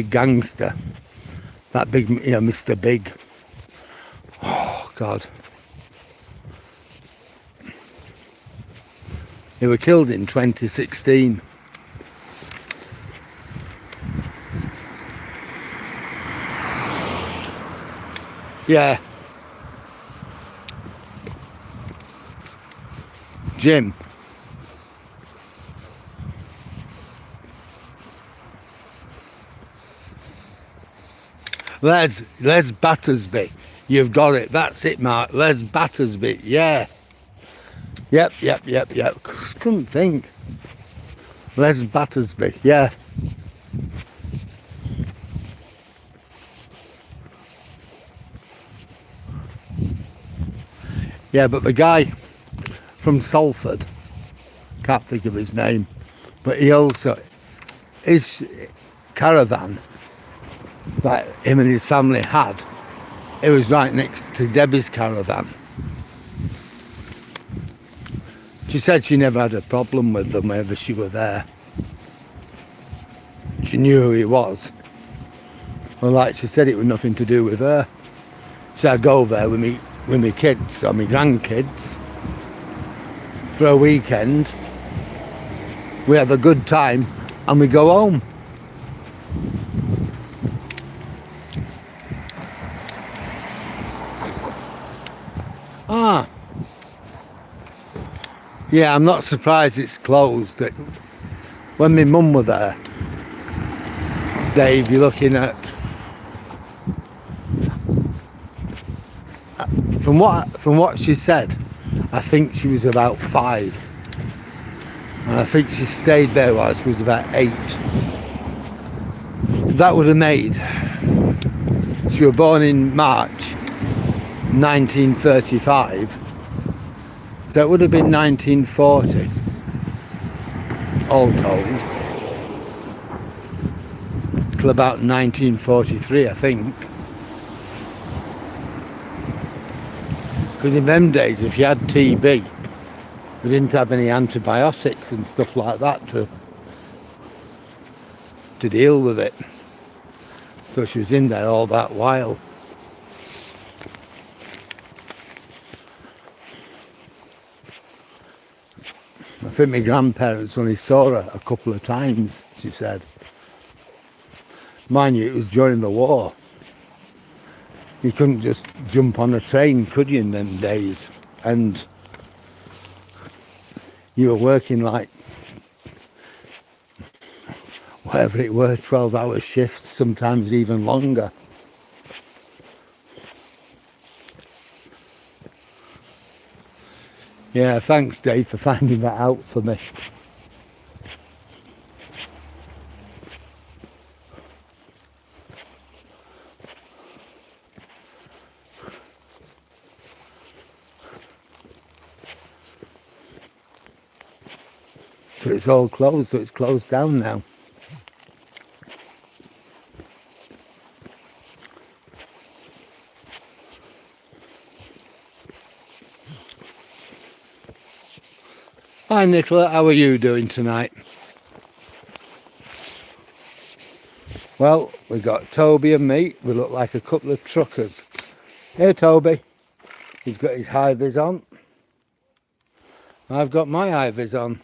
gangster, that big, Mr. Big. Oh God. They were killed in 2016. Yeah. Jim. Les Battersby. You've got it. That's it, Mark. Les Battersby. Yeah. Yep. Couldn't think. Les Battersby, yeah. Yeah, but the guy from Salford, can't think of his name, but he also, his caravan that him and his family had, it was right next to Debbie's caravan. She said she never had a problem with them whenever she were there. She knew who he was. Well, like she said, it was nothing to do with her. So I go there with my kids or my grandkids for a weekend. We have a good time and we go home. Ah, yeah, I'm not surprised it's closed. When my mum were there, Dave, you're looking at, from what she said, I think she was about 5, and I think she stayed there while she was about 8. So that would have made, she was born in March 1935, so it would have been 1940 all told, till about 1943 I think. Because in them days, if you had TB, we didn't have any antibiotics and stuff like that to deal with it. So she was in there all that while. I think my grandparents only saw her a couple of times, she said. Mind you, it was during the war. You couldn't just jump on a train, could you, in them days? And you were working like, whatever it were, 12-hour shifts, sometimes even longer. Yeah, thanks Dave for finding that out for me. So it's all closed, so it's closed down now. Hi Nicola, how are you doing tonight? Well, we got Toby and me. We look like a couple of truckers. Here Toby, he's got his Hi Viz on. I've got my Hi Viz on.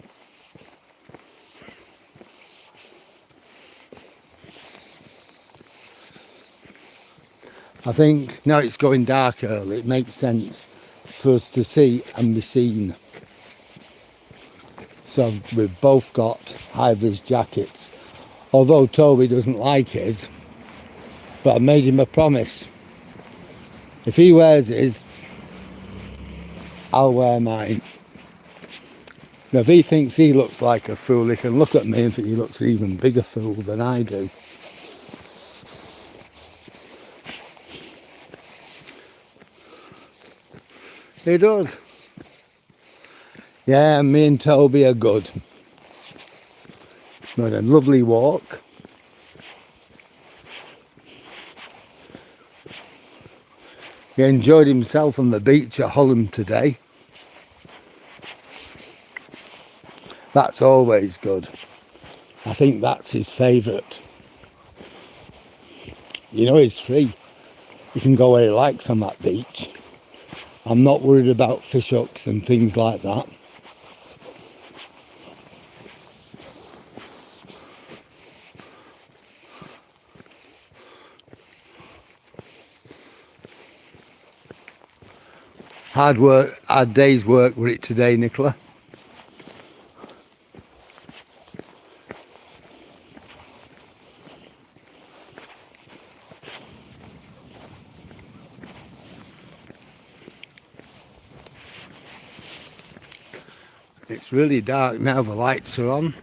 I think now it's going dark early, it makes sense for us to see and be seen. So we've both got Hi Viz jackets. Although Toby doesn't like his, but I made him a promise. If he wears his, I'll wear mine. Now if he thinks he looks like a fool, he can look at me and think he looks an even bigger fool than I do. He does. Yeah, me and Toby are good. We had a lovely walk. He enjoyed himself on the beach at Holland today. That's always good. I think that's his favourite. You know, he's free. He can go where he likes on that beach. I'm not worried about fish hooks and things like that. Hard day's work with it today, Nicola. It's really dark now, the lights are on.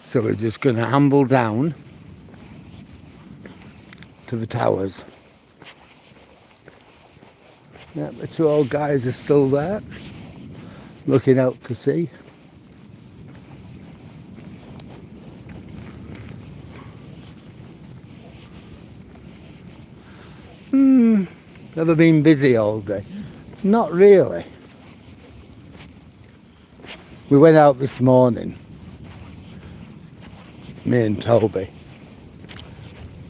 So we're just going to amble down to the towers. Yeah, the two old guys are still there, looking out to sea. Ever been busy all day? Not really. We went out this morning, me and Toby.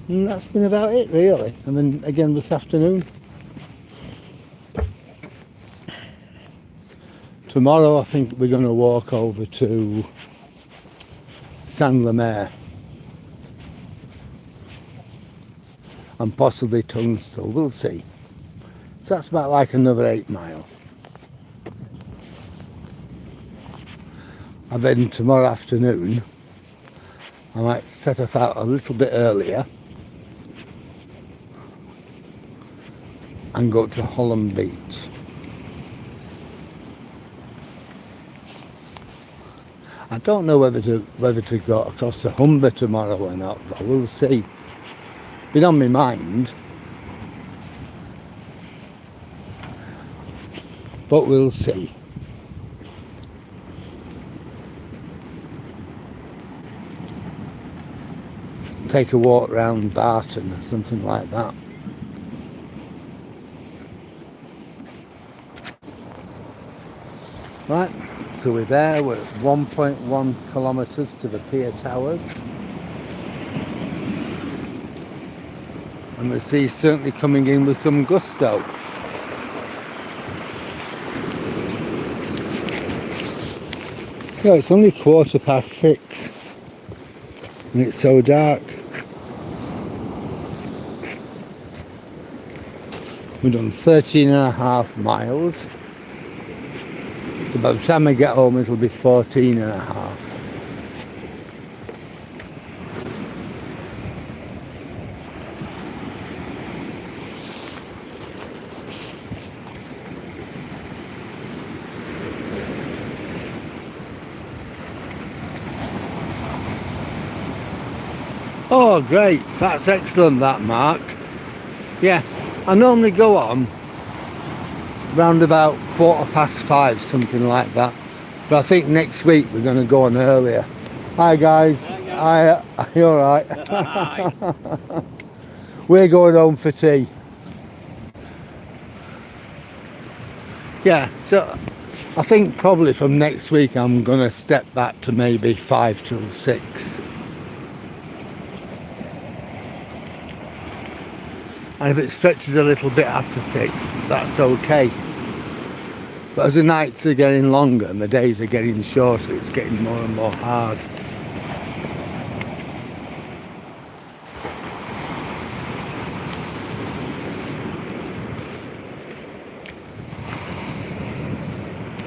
And that's been about it really. And then again this afternoon. Tomorrow I think we're going to walk over to Saint Lemaire and possibly Tunstall, we'll see. So that's about like another 8 mile. And then tomorrow afternoon I might set off out a little bit earlier and go to Holland Beach. I don't know whether to go across the Humber tomorrow or not, though. We'll see. Been on my mind, but we'll see. Take a walk round Barton or something like that. Right, so we're there. We're at 1.1 kilometres to the pier towers. And the sea's certainly coming in with some gusto. Yeah, it's only 6:15 and it's so dark. We've done 13.5 miles. So by the time I get home it'll be 14.5. Oh great, that's excellent that, Mark. Yeah, I normally go on round about 5:15, something like that. But I think next week we're going to go on earlier. Hi guys. Hi, are you alright? Hi. We're going home for tea. Yeah, so I think probably from next week I'm going to step back to maybe 5 till 6. And if it stretches a little bit after 6, that's okay. But as the nights are getting longer and the days are getting shorter, it's getting more and more hard.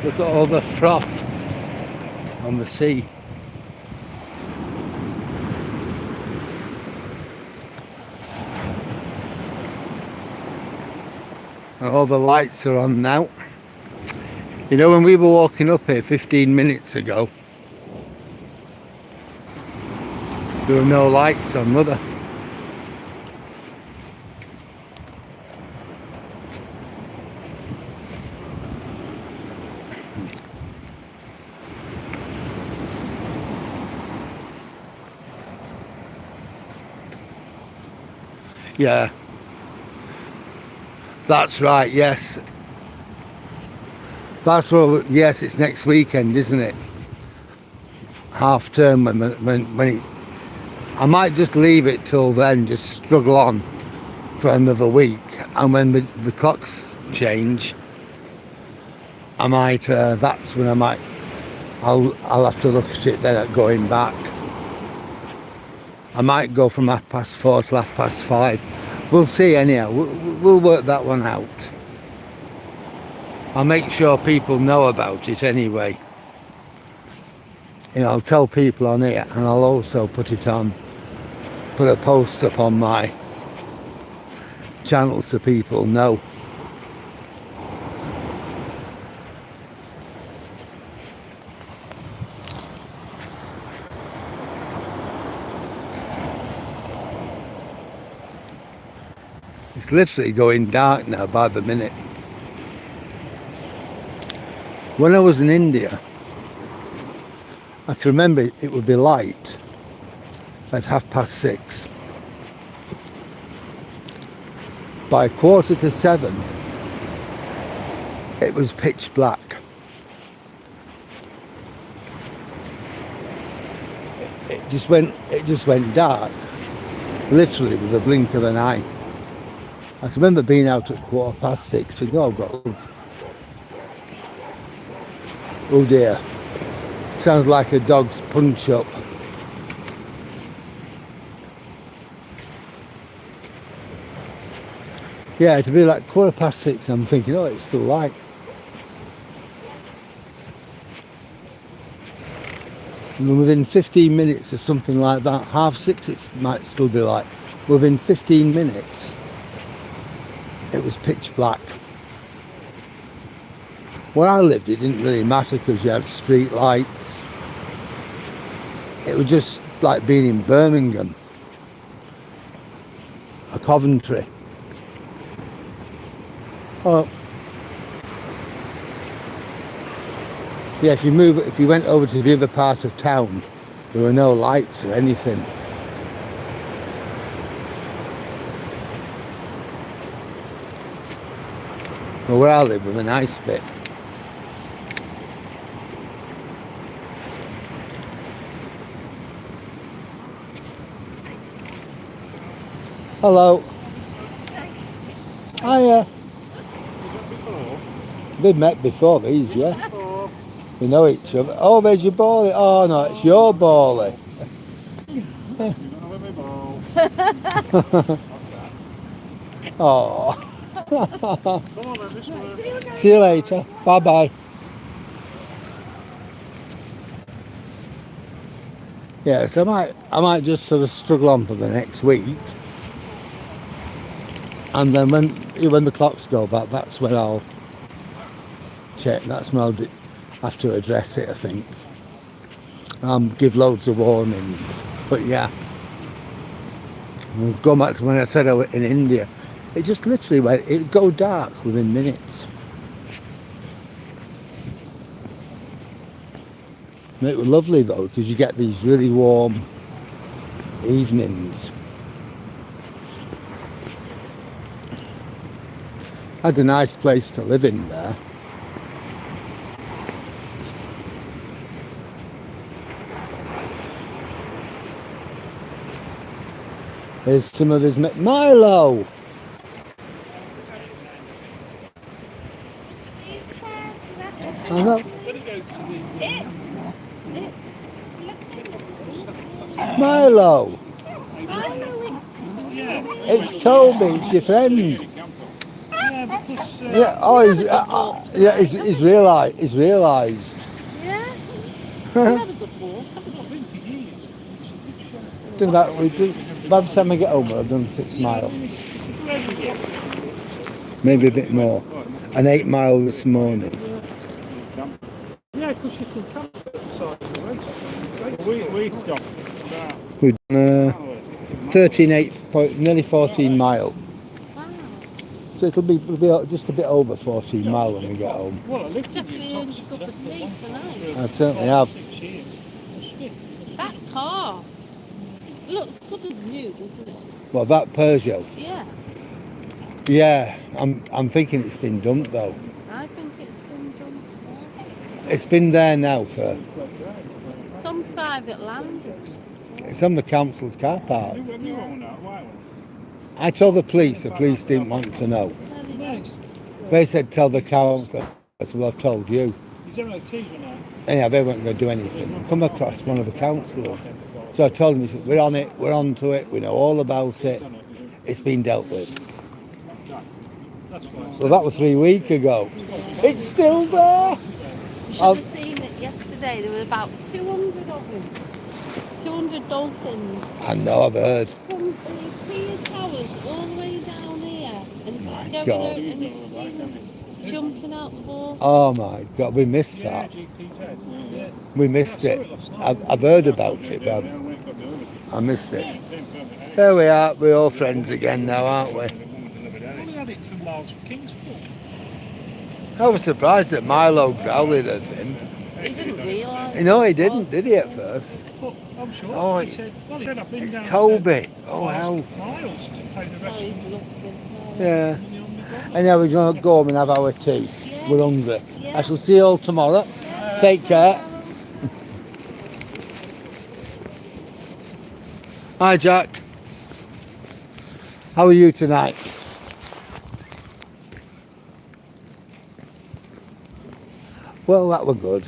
Look at all the froth on the sea. And all the lights are on now. You know, when we were walking up here 15 minutes ago, there were no lights on, were there? Yeah. That's right, yes. That's what, yes, it's next weekend, isn't it? Half term when it, I might just leave it till then, just struggle on for another week, and when the clocks change, I might, that's when I'll have to look at it then at going back. I might go from 4:30 to 5:30. We'll see anyhow, we'll work that one out. I'll make sure people know about it anyway. You know, I'll tell people on here, and I'll also put a post up on my channels so people know. It's literally going dark now by the minute. When I was in India, I can remember it would be light at 6:30. By 7:15, it was pitch black. It just went dark, literally with a blink of an eye. I can remember being out at 6:15, thinking, oh, I've got loads. Oh dear, sounds like a dog's punch up. Yeah, to be like 6:15, I'm thinking, oh, it's still light. And then within 15 minutes or something like that, 6:30, it might still be light. Within 15 minutes, it was pitch black. Where I lived, it didn't really matter because you had street lights. It was just like being in Birmingham or Coventry. Oh, yeah. If you went over to the other part of town, there were no lights or anything. Well, where I live was a nice bit. Hello. Hiya. We've met before these, yeah. We know each other. Oh, there's your bally. Oh no, it's your bally. Oh. Come on then, this way. See you later. Bye bye. Yeah, so I might just sort of struggle on for the next week, and then when the clocks go back, that's when I'll check. That's when I'll have to address it, I think. Give loads of warnings. But yeah, we'll go back to when I said I was in India. It just literally went. It'd go dark within minutes. And it was lovely though, because you get these really warm evenings. Had a nice place to live in there. There's some of his Milo. I know. Milo. It's Toby. It's your friend. Yeah, because... Yeah. Oh, yeah. He's realised. He's realised. Yeah. I've not been for years. It's a good show. Done that. We do. By the time I get home, I've done 6 miles. Maybe a bit more. An 8 mile this morning. Yeah, because you can camp at the side of the race. We've done about... We've done 13, nearly 14 mile. Wow. So it'll be just a bit over 14 mile when we get home. Well, I lived in Definitely earned a cup of tea tonight. I certainly have. 6 years. That car looks good as new, doesn't it? Well, that Peugeot. Yeah. Yeah, I'm thinking it's been dumped though. I think it's been done. It's been there now for. Some private land, isn't it? It's on the council's car park. Who owned that? Why? I told the police didn't want to know. Nice. They said tell the council. I said, well, I've told you. He's having a teaser now. Anyhow, they weren't going to do anything. Come across one of the councillors. So I told him, he said, we're on it, we're onto it, we know all about it. It's been dealt with. That's why. Well, that was 3 weeks ago. Yeah. It's still there. You should have seen it yesterday. There were about 200 of them. 200 dolphins. I know, I've heard. From the Pier Towers all the way down here And My going God. out and you've seen them jumping out the water. Oh my God, we missed Yeah, that. GTZ. Yeah. We missed it. I've heard about it, but I missed it. There we are, we're all friends again now, aren't we? I only had it from Miles Kingsport. I was surprised that Milo growled at him. He didn't realise. No, he it didn't, was. did he, at first? But I'm sure Oh, he said, well, he said, I've been It's down Toby. Oh, hell. Miles to pay the Oh, rest he's of looking. Yeah. the money on the dollar. And now we're going to go home and have our tea. Yeah. We're hungry. Yeah. I shall see you all tomorrow. Take care. Hi, Jack. How are you tonight? Well, that were good.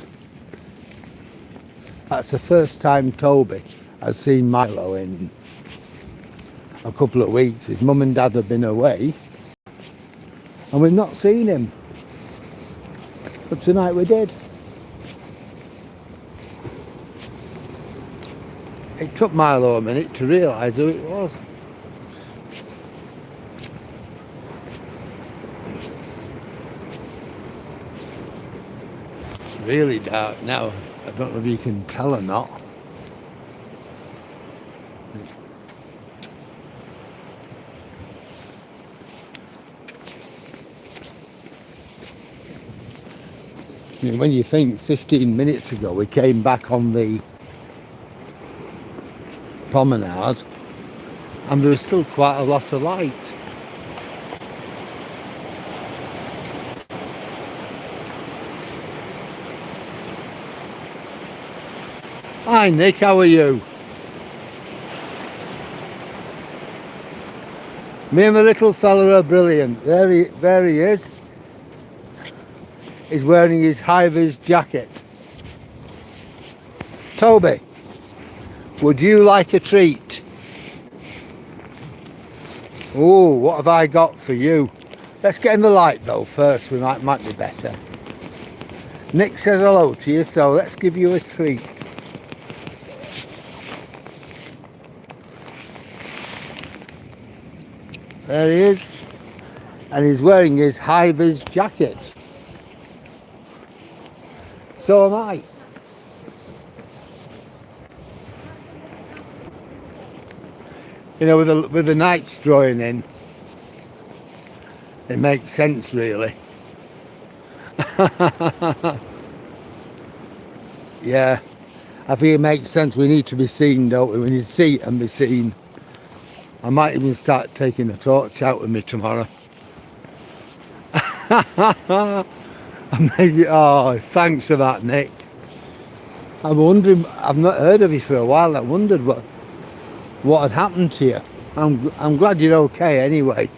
That's the first time Toby has seen Milo in a couple of weeks. His mum and dad have been away and we've not seen him. But tonight we did. It took Milo a minute to realise who it was. It's really dark now. I don't know if you can tell or not. I mean, when you think 15 minutes ago we came back on the promenade and there was still quite a lot of light. Hi Nick, how are you? Me and my little fella are brilliant. There he is. He's wearing his Hi Viz jacket. Toby, would you like a treat? Oh, what have I got for you? Let's get in the light though first, we might be better. Nick says hello to you, so let's give you a treat. There he is, and he's wearing his Hi Viz jacket. So am I. You know, with the nights drawing in, it makes sense really. Yeah, I think it makes sense. We need to be seen, don't we? We need to see and be seen. I might even start taking a torch out with me tomorrow. Maybe, oh, thanks for that, Nick. I'm wondering, I've not heard of you for a while. I wondered what had happened to you. I'm glad you're okay anyway.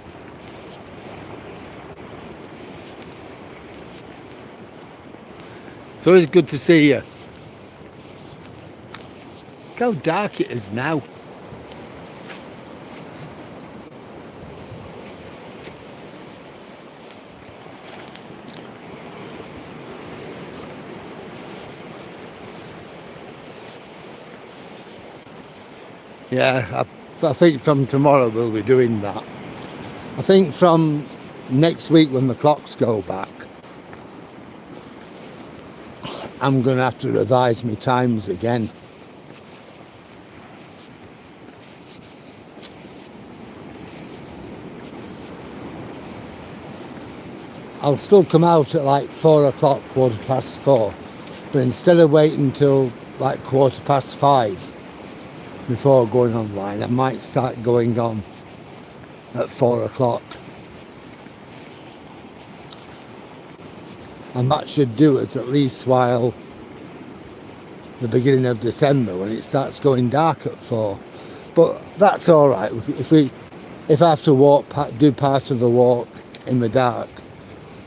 It's always good to see you. Look how dark it is now. Yeah, I think from tomorrow we'll be doing that. I think from next week when the clocks go back, I'm going to have to revise my times again. I'll still come out at like 4 o'clock, 4:15, but instead of waiting until like 5:15 before going online, I might start going on at 4 o'clock. And that should do us at least while the beginning of December, when it starts going dark at 4. But that's all right. If I have to do part of the walk in the dark,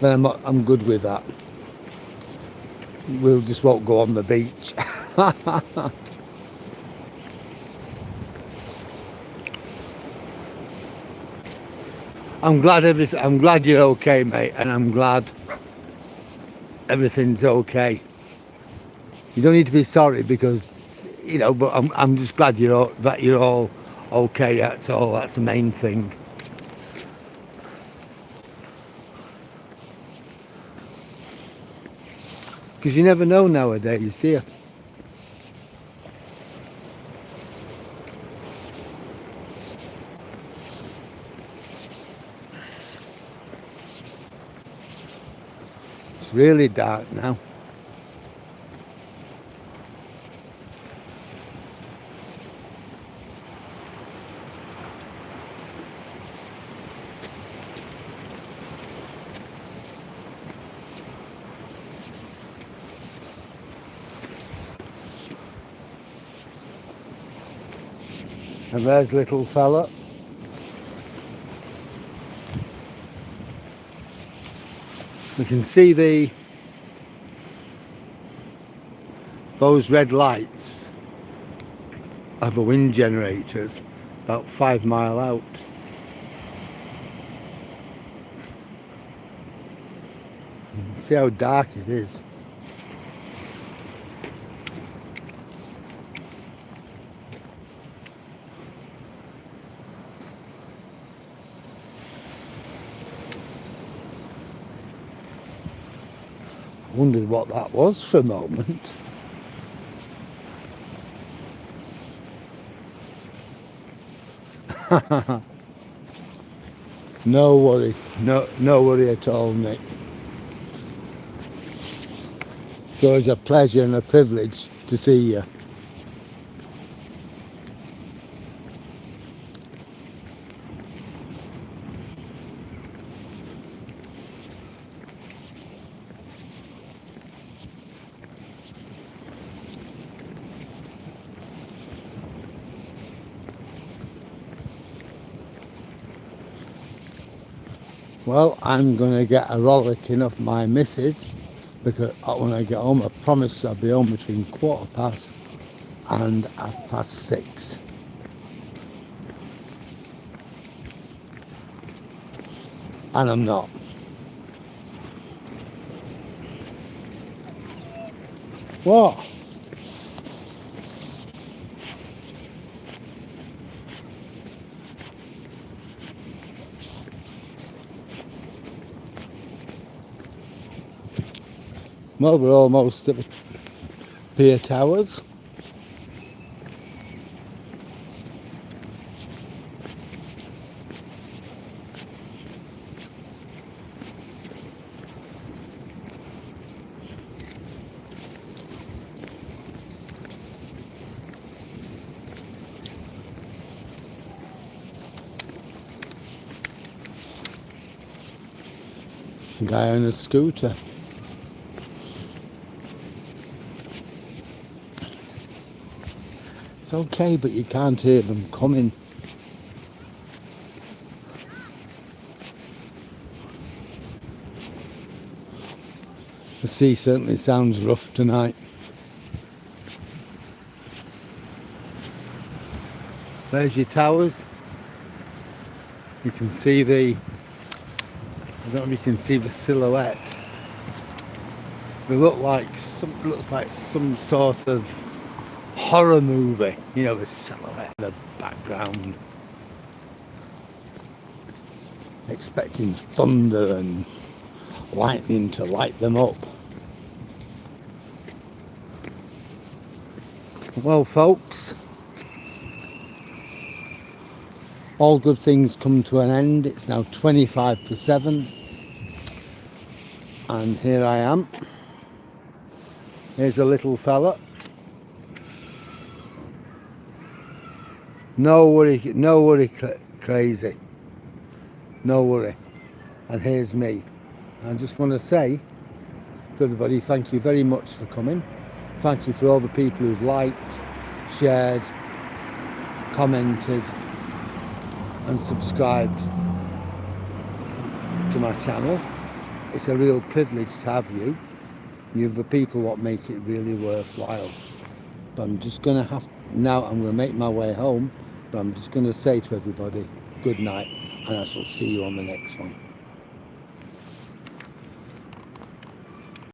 then I'm good with that. We'll just won't go on the beach. I'm glad you're okay, mate, and I'm glad everything's okay. You don't need to be sorry because, you know, but I'm just glad that you're all okay. That's all. That's the main thing. Because you never know nowadays, do you? It's really dark now. And there's little fella. You can see those red lights of the wind generators about 5 miles out. See how dark it is. Wondered what that was for a moment. No worry, no worry at all, Nick. So it's a pleasure and a privilege to see you. Well, I'm going to get a rollicking of my missus, because when I get home, I promise I'll be home between 6:15 and 6:30. And I'm not. What? Well, we're almost at the pier towers. Guy on a scooter. It's okay, but you can't hear them coming. The sea certainly sounds rough tonight. There's your towers. You can see I don't know if you can see the silhouette. They looks like some sort of horror movie, you know, the silhouette in the background, expecting thunder and lightning to light them up. Well, folks, all good things come to an end. It's now 25 to 7 and here I am. Here's a little fella. No worry, crazy. No worry. And here's me. I just want to say to everybody, thank you very much for coming. Thank you for all the people who've liked, shared, commented and subscribed to my channel. It's a real privilege to have you. You're the people what make it really worthwhile. But I'm just going to have, now I'm going to make my way home, but I'm just going to say to everybody, good night, and I shall see you on the next one.